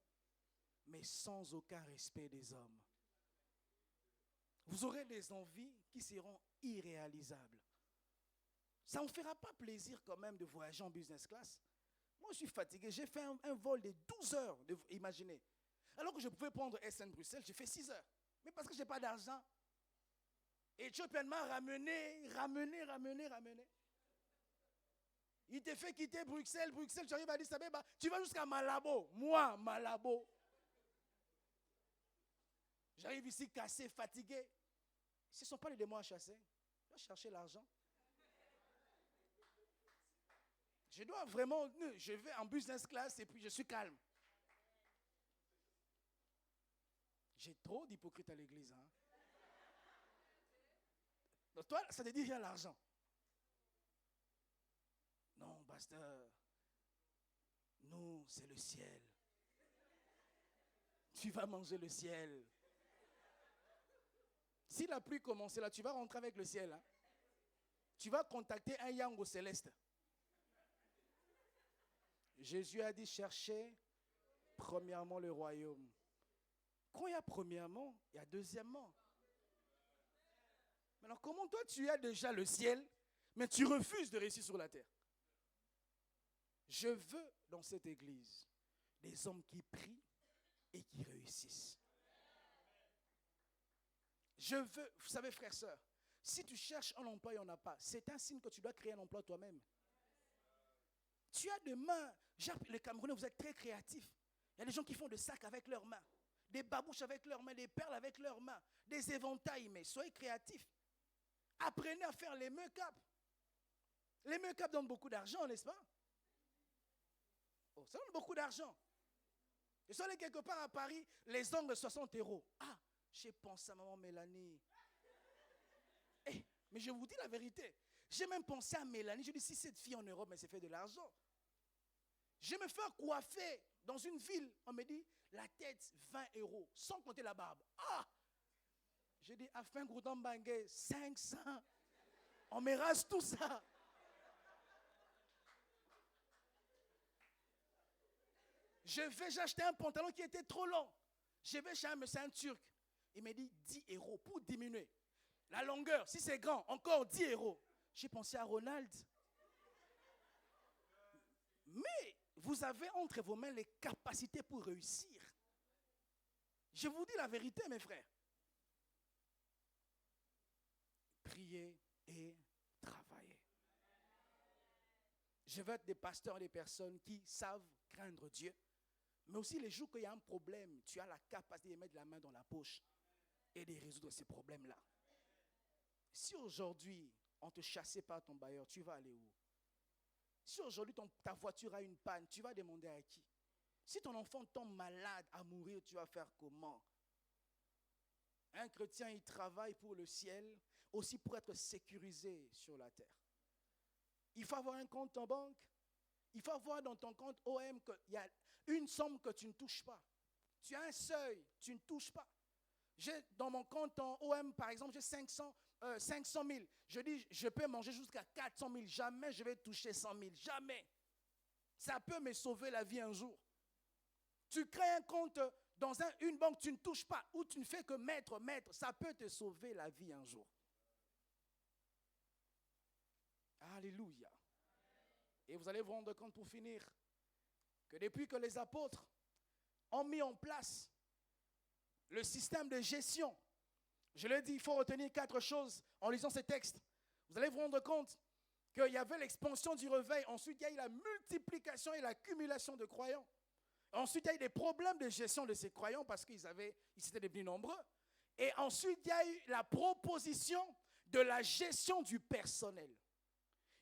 mais sans aucun respect des hommes. Vous aurez des envies qui seront irréalisables. Ça ne me fera pas plaisir quand même de voyager en business class. Moi, je suis fatigué. J'ai fait un vol de 12 heures, imaginez. Alors que je pouvais prendre SN Bruxelles, j'ai fait 6 heures. Mais parce que je n'ai pas d'argent. Et Ethiopian m'a ramené. Il te fait quitter Bruxelles, tu arrives à Addis Abeba, tu vas jusqu'à Malabo. Moi, Malabo. J'arrive ici cassé, fatigué. Ce ne sont pas les démons à chasser. Je dois chercher l'argent. Je dois vraiment, je vais en business class et puis je suis calme. J'ai trop d'hypocrites à l'église. Hein? Donc toi, ça te dit rien l'argent. Non, pasteur. Nous, c'est le ciel. Tu vas manger le ciel. Si la pluie commence là, tu vas rentrer avec le ciel. Hein? Tu vas contacter un yango céleste. Jésus a dit, cherchez premièrement le royaume. Quand il y a premièrement, il y a deuxièmement. Alors comment toi tu as déjà le ciel, mais tu refuses de réussir sur la terre? Je veux dans cette église des hommes qui prient et qui réussissent. Je veux, vous savez frères, sœurs, si tu cherches un emploi et il n'y en a pas, c'est un signe que tu dois créer un emploi toi-même. Tu as des mains. Les Camerounais, vous êtes très créatifs. Il y a des gens qui font des sacs avec leurs mains, des babouches avec leurs mains, des perles avec leurs mains, des éventails. Mais soyez créatifs. Apprenez à faire les make-up. Les make-up donnent beaucoup d'argent, n'est-ce pas? Oh, ça donne beaucoup d'argent. Je suis allé quelque part à Paris, les ongles 60 €. Ah, j'ai pensé à maman Mélanie. Mais je vous dis la vérité. J'ai même pensé à Mélanie. Je dis, si cette fille en Europe, mais c'est fait de l'argent. Je me fais coiffer dans une ville. On me dit, la tête, 20 €, sans compter la barbe. Ah! Je dis, afin Groutan Bangé, 500. On me rase tout ça. J'ai acheté un pantalon qui était trop long. Je vais chez un monsieur, un turc. Il m'a dit 10 euros pour diminuer. La longueur, si c'est grand, encore 10 euros. J'ai pensé à Ronald. Mais vous avez entre vos mains les capacités pour réussir. Je vous dis la vérité, mes frères. Priez et travaillez. Je veux être des pasteurs et des personnes qui savent craindre Dieu. Mais aussi les jours qu'il y a un problème, tu as la capacité de mettre la main dans la poche et de résoudre ces problèmes-là. Si aujourd'hui, on te chassait par ton bailleur, tu vas aller où? Si aujourd'hui, ta voiture a une panne, tu vas demander à qui? Si ton enfant tombe malade à mourir, tu vas faire comment? Un chrétien, il travaille pour le ciel, aussi pour être sécurisé sur la terre. Il faut avoir un compte en banque. Il faut avoir dans ton compte OM qu'il y a une somme que tu ne touches pas. Tu as un seuil, tu ne touches pas. Dans mon compte en OM, par exemple, j'ai 500 000. Je dis, je peux manger jusqu'à 400 000. Jamais je vais toucher 100 000. Jamais. Ça peut me sauver la vie un jour. Tu crées un compte dans une banque, tu ne touches pas, ou tu ne fais que mettre. Ça peut te sauver la vie un jour. Alléluia. Et vous allez vous rendre compte pour finir que depuis que les apôtres ont mis en place le système de gestion, je l'ai dit, il faut retenir 4 choses en lisant ces textes. Vous allez vous rendre compte qu'il y avait l'expansion du réveil. Ensuite, il y a eu la multiplication et l'accumulation de croyants. Ensuite, il y a eu des problèmes de gestion de ces croyants parce qu'ils étaient devenus nombreux. Et ensuite, il y a eu la proposition de la gestion du personnel.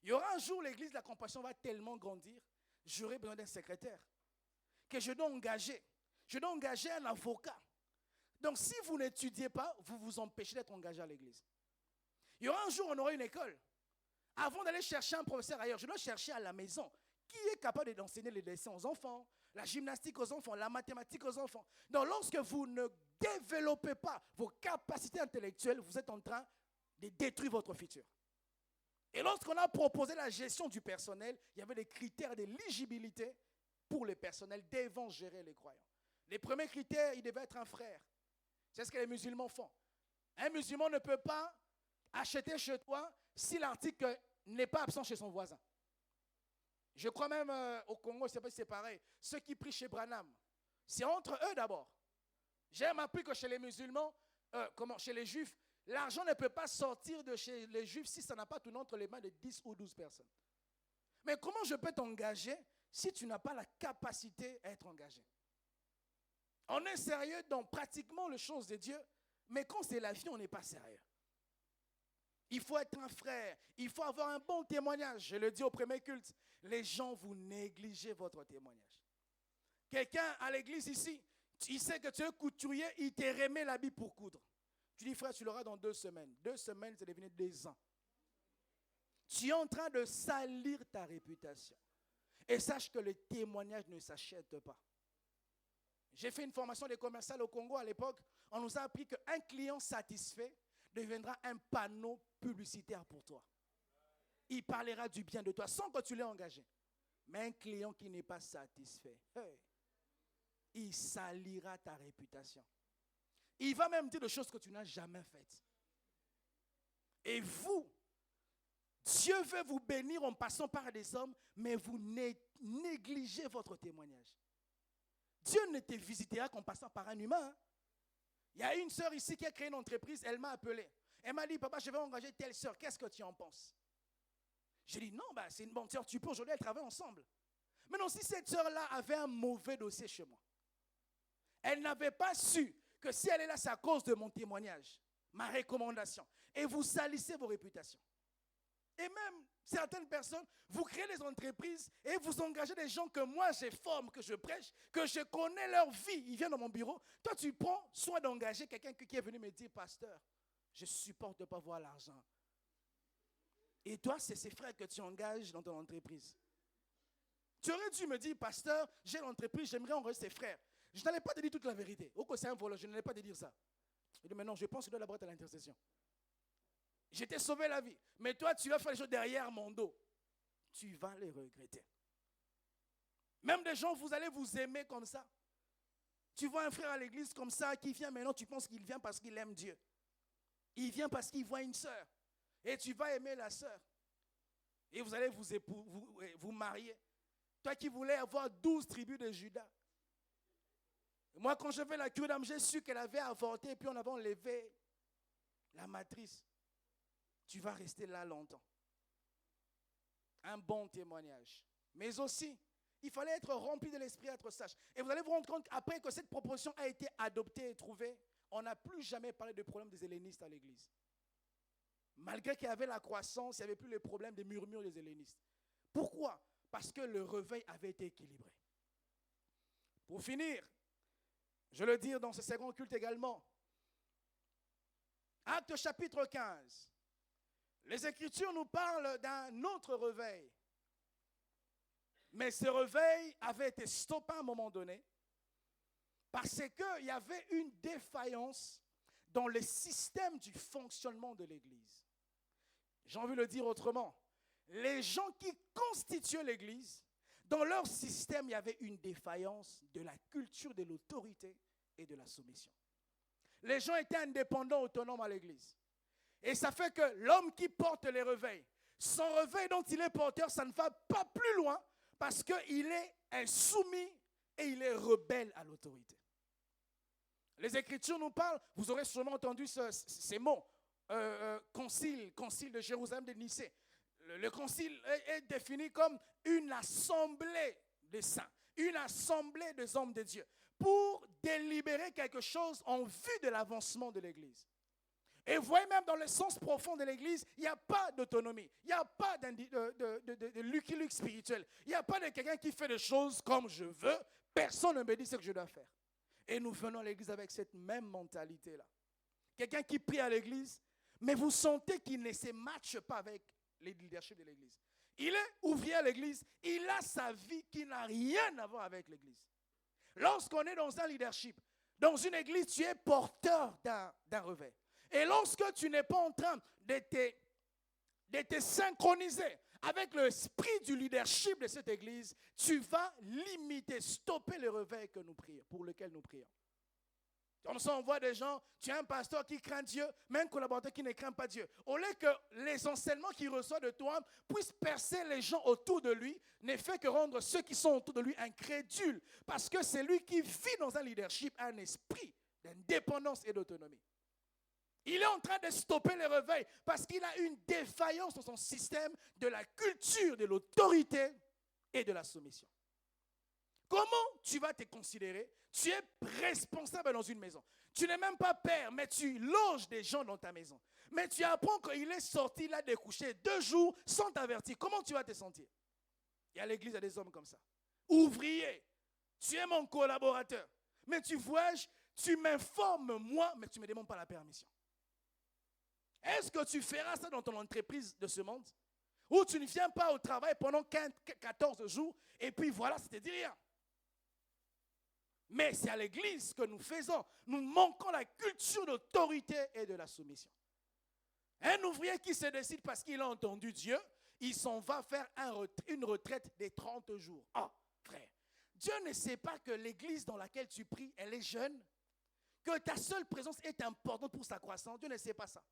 Il y aura un jour, l'église de la compassion va tellement grandir, j'aurai besoin d'un secrétaire que je dois engager. Je dois engager un avocat. Donc, si vous n'étudiez pas, vous vous empêchez d'être engagé à l'église. Il y aura un jour, on aura une école. Avant d'aller chercher un professeur ailleurs, je dois chercher à la maison. Qui est capable d'enseigner les dessins aux enfants, la gymnastique aux enfants, la mathématique aux enfants? Donc, lorsque vous ne développez pas vos capacités intellectuelles, vous êtes en train de détruire votre futur. Et lorsqu'on a proposé la gestion du personnel, il y avait des critères d'éligibilité pour le personnel devant gérer les croyants. Les premiers critères, il devait être un frère. C'est ce que les musulmans font. Un musulman ne peut pas acheter chez toi si l'article n'est pas absent chez son voisin. Je crois même au Congo, je ne sais pas si c'est pareil. Ceux qui prient chez Branham, c'est entre eux d'abord. J'ai même appris que chez les musulmans, chez les juifs, l'argent ne peut pas sortir de chez les juifs si ça n'a pas tourné entre les mains de 10 ou 12 personnes. Mais comment je peux t'engager si tu n'as pas la capacité à être engagé? On est sérieux dans pratiquement les choses de Dieu, mais quand c'est la vie, on n'est pas sérieux. Il faut être un frère, il faut avoir un bon témoignage. Je le dis au premier culte, les gens, vous négligez votre témoignage. Quelqu'un à l'église ici, il sait que tu es couturier, il t'a remis l'habit pour coudre. Tu dis, frère, tu l'auras dans 2 semaines. 2 semaines, c'est devenu 2 ans. Tu es en train de salir ta réputation. Et sache que le témoignage ne s'achète pas. J'ai fait une formation des commerciales au Congo à l'époque. On nous a appris qu'un client satisfait deviendra un panneau publicitaire pour toi. Il parlera du bien de toi sans que tu l'aies engagé. Mais un client qui n'est pas satisfait, il salira ta réputation. Il va même dire des choses que tu n'as jamais faites. Et vous, Dieu veut vous bénir en passant par des hommes, mais vous négligez votre témoignage. Dieu ne te visitera qu'en passant par un humain. Il y a une sœur ici qui a créé une entreprise, elle m'a appelé. Elle m'a dit, papa, je vais engager telle sœur, qu'est-ce que tu en penses? J'ai dit, non, c'est une bonne sœur, tu peux aujourd'hui, elle travaille ensemble. Mais non, si cette sœur-là avait un mauvais dossier chez moi, elle n'avait pas su que si elle est là, c'est à cause de mon témoignage, ma recommandation. Et vous salissez vos réputations. Et même certaines personnes, vous créez des entreprises et vous engagez des gens que moi je forme, que je prêche, que je connais leur vie. Ils viennent dans mon bureau. Toi, tu prends soin d'engager quelqu'un qui est venu me dire, pasteur, je ne supporte de ne pas voir l'argent. Et toi, c'est ces frères que tu engages dans ton entreprise. Tu aurais dû me dire, pasteur, j'ai l'entreprise, j'aimerais engager ses frères. Je n'allais pas te dire toute la vérité. Au c'est un voleur, je n'allais pas te dire ça. Je dis, mais non, je pense que je dois d'abord être à l'intercession. Je t'ai sauvé la vie. Mais toi, tu vas faire les choses derrière mon dos. Tu vas les regretter. Même des gens, vous allez vous aimer comme ça. Tu vois un frère à l'église comme ça qui vient maintenant, tu penses qu'il vient parce qu'il aime Dieu. Il vient parce qu'il voit une sœur. Et tu vas aimer la sœur. Et vous allez vous marier. Toi qui voulais avoir 12 tribus de Judas. Moi, quand je fais la cure d'âme, j'ai su qu'elle avait avorté et puis on avait enlevé la matrice. Tu vas rester là longtemps. Un bon témoignage. Mais aussi, il fallait être rempli de l'esprit, être sage. Et vous allez vous rendre compte qu'après que cette proposition a été adoptée et trouvée, on n'a plus jamais parlé de problème des hellénistes à l'église. Malgré qu'il y avait la croissance, il n'y avait plus les problèmes des murmures des hellénistes. Pourquoi? Parce que le réveil avait été équilibré. Pour finir, je le dis dans ce second culte également, Actes chapitre 15, les Écritures nous parlent d'un autre réveil. Mais ce réveil avait été stoppé à un moment donné parce qu'il y avait une défaillance dans le système du fonctionnement de l'Église. J'ai envie de le dire autrement. Les gens qui constituaient l'Église, dans leur système, il y avait une défaillance de la culture de l'autorité et de la soumission. Les gens étaient indépendants, autonomes à l'Église. Et ça fait que l'homme qui porte les réveils, son réveil dont il est porteur, ça ne va pas plus loin parce qu'il est insoumis et il est rebelle à l'autorité. Les Écritures nous parlent, vous aurez sûrement entendu ces mots, concile de Jérusalem de Nicée. Le concile est défini comme une assemblée des saints, une assemblée des hommes de Dieu, pour délibérer quelque chose en vue de l'avancement de l'Église. Et vous voyez même dans le sens profond de l'Église, il n'y a pas d'autonomie, il n'y a pas de Lucky Luke spirituel, il n'y a pas de quelqu'un qui fait des choses comme je veux, personne ne me dit ce que je dois faire. Et nous venons à l'Église avec cette même mentalité-là. Quelqu'un qui prie à l'Église, mais vous sentez qu'il ne se matche pas avec les leaderships de l'Église. Il est ouvrier à l'Église, il a sa vie qui n'a rien à voir avec l'Église. Lorsqu'on est dans un leadership, dans une Église, tu es porteur d'un réveil. Et lorsque tu n'es pas en train de te synchroniser avec l'esprit du leadership de cette Église, tu vas limiter, stopper le réveil que nous prions, pour lequel nous prions. Comme ça, on voit des gens, tu as un pasteur qui craint Dieu, mais un collaborateur qui ne craint pas Dieu. Au lieu que les enseignements qu'il reçoit de toi puissent percer les gens autour de lui, ne fait que rendre ceux qui sont autour de lui incrédules. Parce que c'est lui qui vit dans un leadership, un esprit d'indépendance et d'autonomie. Il est en train de stopper le réveil parce qu'il a une défaillance dans son système de la culture, de l'autorité et de la soumission. Comment tu vas te considérer? Tu es responsable dans une maison. Tu n'es même pas père, mais tu loges des gens dans ta maison. Mais tu apprends qu'il est sorti là de coucher 2 jours sans t'avertir. Comment tu vas te sentir? Il y a l'église, il y a des hommes comme ça. Ouvrier, tu es mon collaborateur. Mais tu voyages, tu m'informes moi, mais tu ne me demandes pas la permission. Est-ce que tu feras ça dans ton entreprise de ce monde? Ou tu ne viens pas au travail pendant 14 jours et puis voilà, ça ne te dit rien. Mais c'est à l'église que nous faisons. Nous manquons la culture d'autorité et de la soumission. Un ouvrier qui se décide parce qu'il a entendu Dieu, il s'en va faire une retraite de 30 jours. Ah, frère, Dieu ne sait pas que l'église dans laquelle tu pries, elle est jeune, que ta seule présence est importante pour sa croissance. Dieu ne sait pas ça.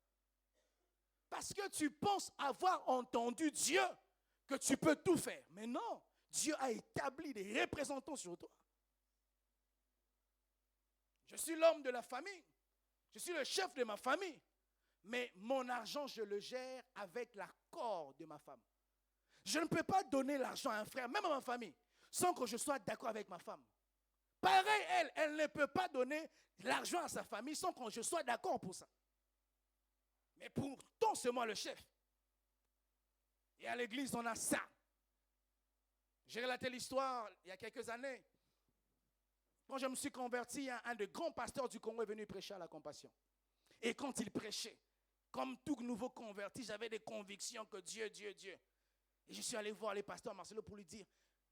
Parce que tu penses avoir entendu Dieu, que tu peux tout faire. Mais non, Dieu a établi des représentants sur toi. Je suis l'homme de la famille. Je suis le chef de ma famille. Mais mon argent, je le gère avec l'accord de ma femme. Je ne peux pas donner l'argent à un frère, même à ma famille, sans que je sois d'accord avec ma femme. Pareil, elle ne peut pas donner l'argent à sa famille sans que je sois d'accord pour ça. Mais pourtant, c'est moi le chef. Et à l'église, on a ça. J'ai relaté l'histoire il y a quelques années. Quand je me suis converti, un des grands pasteurs du Congo est venu prêcher à la compassion. Et quand il prêchait, comme tout nouveau converti, j'avais des convictions que Dieu. Et je suis allé voir les pasteurs Marcelo pour lui dire,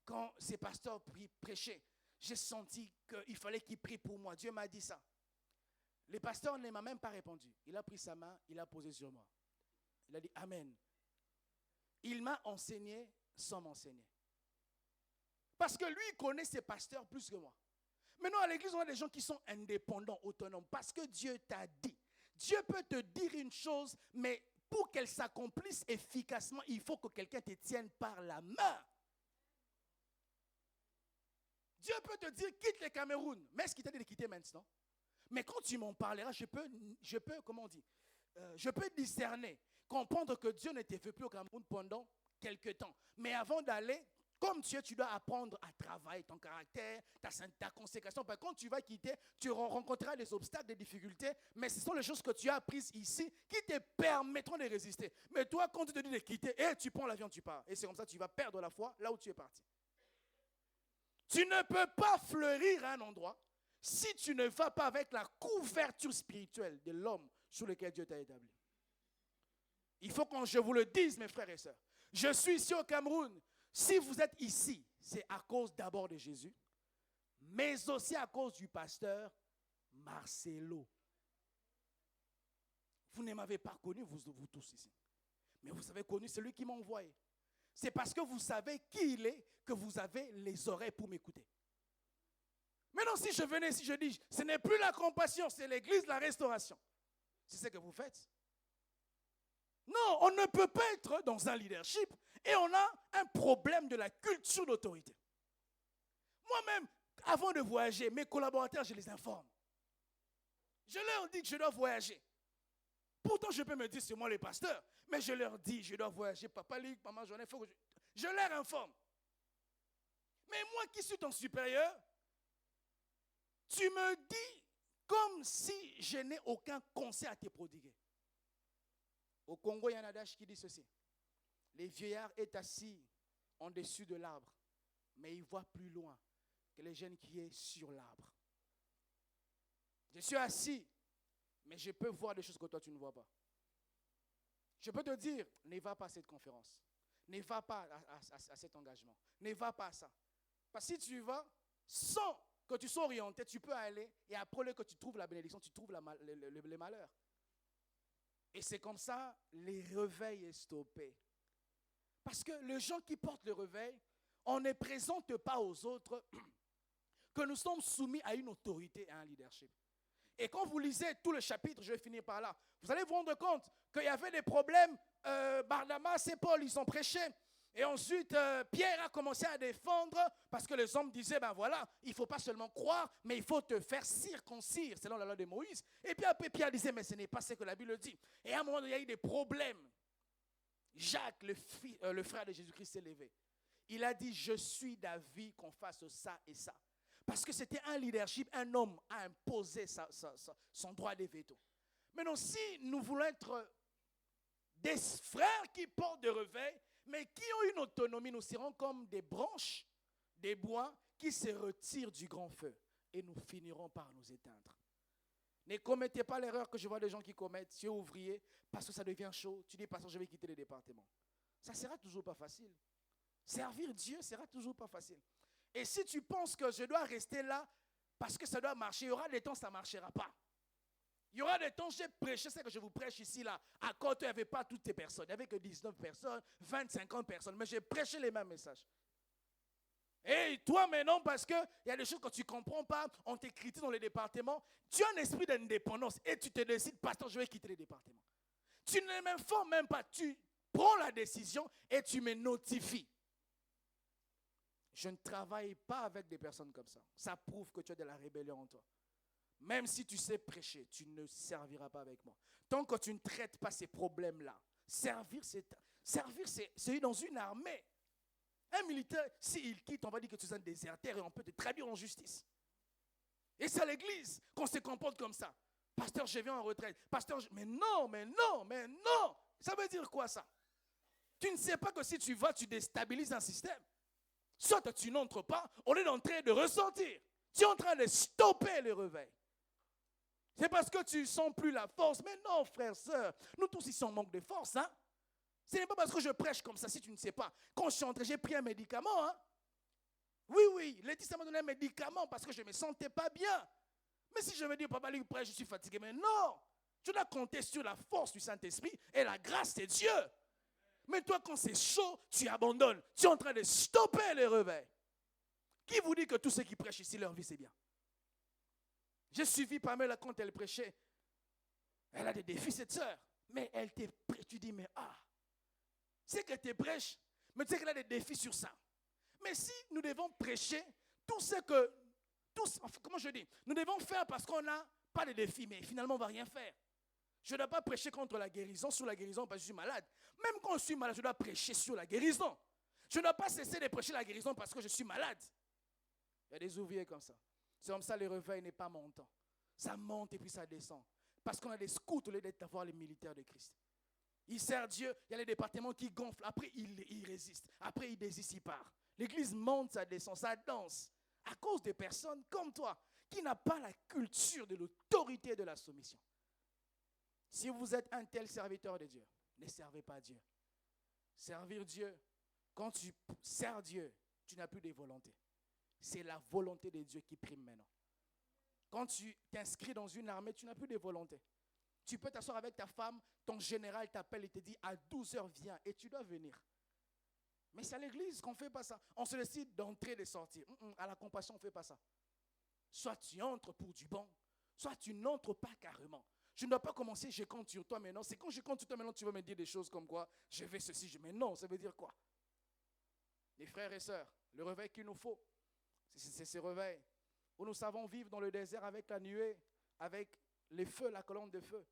quand ces pasteurs prêchaient, j'ai senti qu'il fallait qu'ils prient pour moi. Dieu m'a dit ça. Le pasteur ne m'a même pas répondu. Il a pris sa main, il a posé sur moi. Il a dit Amen. Il m'a enseigné sans m'enseigner. Parce que lui, il connaît ses pasteurs plus que moi. Maintenant, à l'église, on a des gens qui sont indépendants, autonomes, parce que Dieu t'a dit. Dieu peut te dire une chose, mais pour qu'elle s'accomplisse efficacement, il faut que quelqu'un te tienne par la main. Dieu peut te dire, quitte le Cameroun. Mais est-ce qu'il t'a dit de quitter maintenant? Mais quand tu m'en parleras, je peux, comment on dit, je peux discerner, comprendre que Dieu ne te fait plus au Cameroun pendant quelque temps. Mais avant d'aller, comme tu dois apprendre à travailler ton caractère, ta consécration. Parce que quand tu vas quitter, tu rencontreras des obstacles, des difficultés, mais ce sont les choses que tu as apprises ici qui te permettront de résister. Mais toi, quand tu te dis de quitter, tu prends l'avion, tu pars. Et c'est comme ça que tu vas perdre la foi là où tu es parti. Tu ne peux pas fleurir à un endroit si tu ne vas pas avec la couverture spirituelle de l'homme sur lequel Dieu t'a établi. Il faut que je vous le dise, mes frères et sœurs. Je suis ici au Cameroun. Si vous êtes ici, c'est à cause d'abord de Jésus, mais aussi à cause du pasteur Marcelo. Vous ne m'avez pas connu, vous tous ici. Mais vous avez connu celui qui m'a envoyé. C'est parce que vous savez qui il est que vous avez les oreilles pour m'écouter. Maintenant, si je venais, si je dis, ce n'est plus la compassion, c'est l'église de la restauration. C'est ce que vous faites. Non, on ne peut pas être dans un leadership et on a un problème de la culture d'autorité. Moi-même, avant de voyager, mes collaborateurs, je les informe. Je leur dis que je dois voyager. Pourtant, je peux me dire, c'est moi le pasteur, mais je leur dis, je dois voyager. Papa Ligue, maman, j'en ai fait. Je leur informe. Mais moi qui suis ton supérieur, tu me dis comme si je n'ai aucun conseil à te prodiguer. Au Congo, il y a un adage qui dit ceci. Les vieillards est assis en dessus de l'arbre, mais il voit plus loin que les jeunes qui est sur l'arbre. Je suis assis, mais je peux voir des choses que toi tu ne vois pas. Je peux te dire, ne va pas à cette conférence. Ne va pas à cet engagement. Ne va pas à ça. Parce que si tu y vas, sans que tu sois orienté, tu peux aller et après que tu trouves la bénédiction, tu trouves le malheur. Et c'est comme ça, les réveils est stoppé. Parce que les gens qui portent le réveil, on ne présente pas aux autres que nous sommes soumis à une autorité et à un leadership. Et quand vous lisez tout le chapitre, je vais finir par là, vous allez vous rendre compte qu'il y avait des problèmes. Barnabas et Paul, ils ont prêché. Et ensuite, Pierre a commencé à défendre parce que les hommes disaient, ben voilà, il ne faut pas seulement croire, mais il faut te faire circoncire, selon la loi de Moïse. Et puis après, Pierre disait, mais ce n'est pas ce que la Bible dit. Et à un moment, il y a eu des problèmes. Jacques, le frère de Jésus-Christ, s'est levé. Il a dit, je suis d'avis qu'on fasse ça et ça. Parce que c'était un leadership, un homme a imposé son droit de veto. Maintenant, si nous voulons être des frères qui portent de réveil, mais qui ont une autonomie, nous serons comme des branches, des bois qui se retirent du grand feu et nous finirons par nous éteindre. Ne commettez pas l'erreur que je vois des gens qui commettent, tu es ouvrier, parce que ça devient chaud, tu dis, pasteur, je vais quitter le département. Ça ne sera toujours pas facile. Servir Dieu sera toujours pas facile. Et si tu penses que je dois rester là parce que ça doit marcher, il y aura des temps où ça ne marchera pas. Il y aura des temps où j'ai prêché ce que je vous prêche ici, là. À côté, il n'y avait pas toutes ces personnes. Il n'y avait que 19 personnes, 20, 50 personnes. Mais j'ai prêché les mêmes messages. Et toi, maintenant, parce qu'il y a des choses que tu ne comprends pas, on t'écrit dans les départements, tu as un esprit d'indépendance et tu te décides, pasteur, je vais quitter les départements. Tu ne m'informes même pas. Tu prends la décision et tu me notifies. Je ne travaille pas avec des personnes comme ça. Ça prouve que tu as de la rébellion en toi. Même si tu sais prêcher, tu ne serviras pas avec moi. Tant que tu ne traites pas ces problèmes-là, servir, c'est dans une armée. Un militaire, s'il quitte, on va dire que tu es un déserteur et on peut te traduire en justice. Et c'est à l'église qu'on se comporte comme ça. Pasteur, je viens en retraite. Pasteur, mais non. Ça veut dire quoi ça? Tu ne sais pas que si tu vas, tu déstabilises un système. Soit tu n'entres pas, on est en train de ressortir. Tu es en train de stopper le réveil. C'est parce que tu ne sens plus la force. Mais non, frère, sœur, nous tous ici on manque de force. Hein? Ce n'est pas parce que je prêche comme ça, si tu ne sais pas. Quand je suis entré, j'ai pris un médicament. Hein? Oui, Laetitia m'a donné un médicament parce que je ne me sentais pas bien. Mais si je veux dire, papa, lui prêche, je suis fatigué. Mais non, tu dois compter sur la force du Saint-Esprit et la grâce de Dieu. Mais toi, quand c'est chaud, tu abandonnes. Tu es en train de stopper le réveil. Qui vous dit que tous ceux qui prêchent ici, leur vie c'est bien? J'ai suivi Pamela quand elle prêchait. Elle a des défis, cette sœur. Mais elle te prêche. Tu dis, mais c'est qu'elle te prêche, mais tu sais qu'elle a des défis sur ça. Mais si nous devons prêcher tout ce que, comment je dis, nous devons faire parce qu'on n'a pas de défis, mais finalement on ne va rien faire. Je ne dois pas prêcher contre la guérison, sur la guérison parce que je suis malade. Même quand je suis malade, je dois prêcher sur la guérison. Je ne dois pas cesser de prêcher la guérison parce que je suis malade. Il y a des ouvriers comme ça. C'est comme ça, le réveil n'est pas montant. Ça monte et puis ça descend. Parce qu'on a des scouts au lieu d'avoir les militaires de Christ. Ils servent Dieu, il y a les départements qui gonflent. Après, ils résistent. Après, ils désistent, ils partent. L'église monte, ça descend, ça danse. À cause des personnes comme toi, qui n'ont pas la culture de l'autorité et de la soumission. Si vous êtes un tel serviteur de Dieu, ne servez pas Dieu. Servir Dieu, quand tu sers Dieu, tu n'as plus de volonté. C'est la volonté de Dieu qui prime maintenant. Quand tu t'inscris dans une armée, tu n'as plus de volonté. Tu peux t'asseoir avec ta femme, ton général t'appelle et te dit à 12h viens et tu dois venir. Mais c'est à l'église qu'on ne fait pas ça. On se décide d'entrer et de sortir. À la compassion, on ne fait pas ça. Soit tu entres pour du bon, soit tu n'entres pas carrément. Je ne dois pas commencer, je compte sur toi maintenant. C'est quand je compte sur toi maintenant, tu vas me dire des choses comme quoi, je vais ceci, mais non, ça veut dire quoi? Les frères et sœurs, le réveil qu'il nous faut, c'est ce réveil où nous savons vivre dans le désert avec la nuée, avec les feux, la colonne de feu,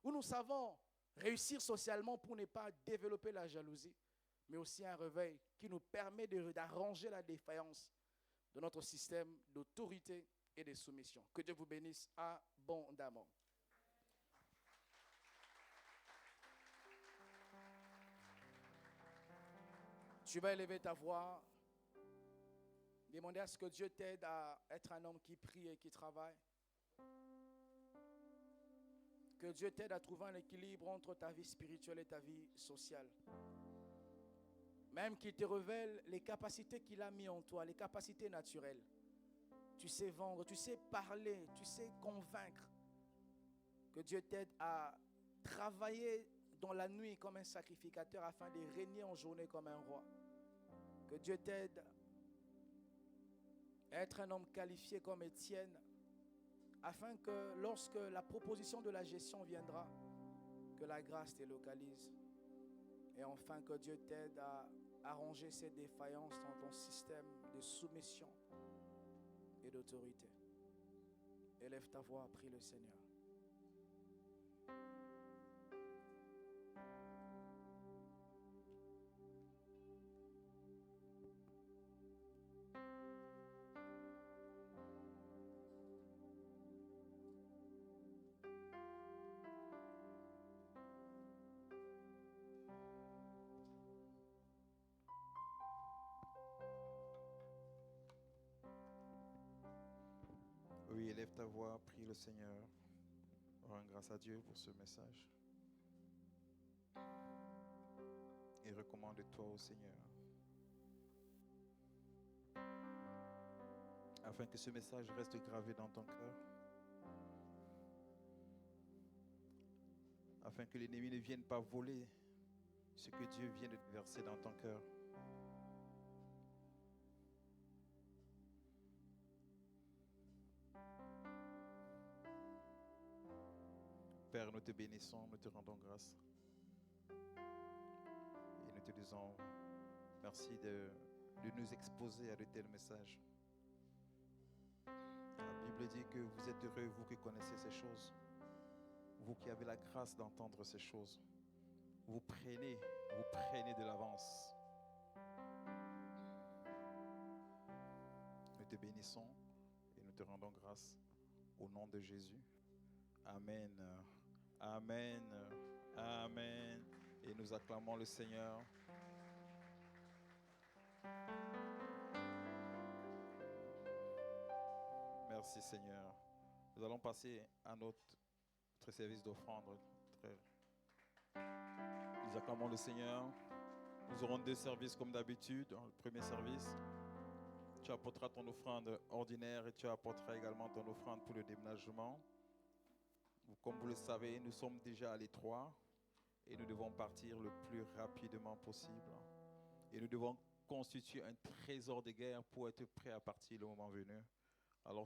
où nous savons réussir socialement pour ne pas développer la jalousie, mais aussi un réveil qui nous permet d'arranger la défaillance de notre système d'autorité et de soumission. Que Dieu vous bénisse abondamment. Tu vas élever ta voix, demander à ce que Dieu t'aide à être un homme qui prie et qui travaille. Que Dieu t'aide à trouver un équilibre entre ta vie spirituelle et ta vie sociale. Même qu'il te révèle les capacités qu'il a mis en toi, les capacités naturelles. Tu sais vendre, tu sais parler, tu sais convaincre. Que Dieu t'aide à travailler dans la nuit comme un sacrificateur afin de régner en journée comme un roi. Que Dieu t'aide à être un homme qualifié comme Étienne, afin que lorsque la proposition de la gestion viendra, que la grâce te localise. Et enfin que Dieu t'aide à arranger ces défaillances dans ton système de soumission et d'autorité. Élève ta voix, prie le Seigneur. Oui, élève ta voix, prie le Seigneur. Rends grâce à Dieu pour ce message. Et recommande-toi au Seigneur. Afin que ce message reste gravé dans ton cœur. Afin que l'ennemi ne vienne pas voler ce que Dieu vient de verser dans ton cœur. Père, nous te bénissons, nous te rendons grâce. Et nous te disons merci de nous exposer à de tels messages. La Bible dit que vous êtes heureux, vous qui connaissez ces choses. Vous qui avez la grâce d'entendre ces choses. Vous prenez de l'avance. Nous te bénissons et nous te rendons grâce au nom de Jésus. Amen. Amen. Amen. Et nous acclamons le Seigneur. Merci Seigneur. Nous allons passer à notre service d'offrande. Nous acclamons le Seigneur. Nous aurons 2 services comme d'habitude. Dans le premier service, tu apporteras ton offrande ordinaire et tu apporteras également ton offrande pour le déménagement. Comme vous le savez, nous sommes déjà à l'étroit et nous devons partir le plus rapidement possible. Et nous devons constitue un trésor de guerre pour être prêt à partir le moment venu. Alors,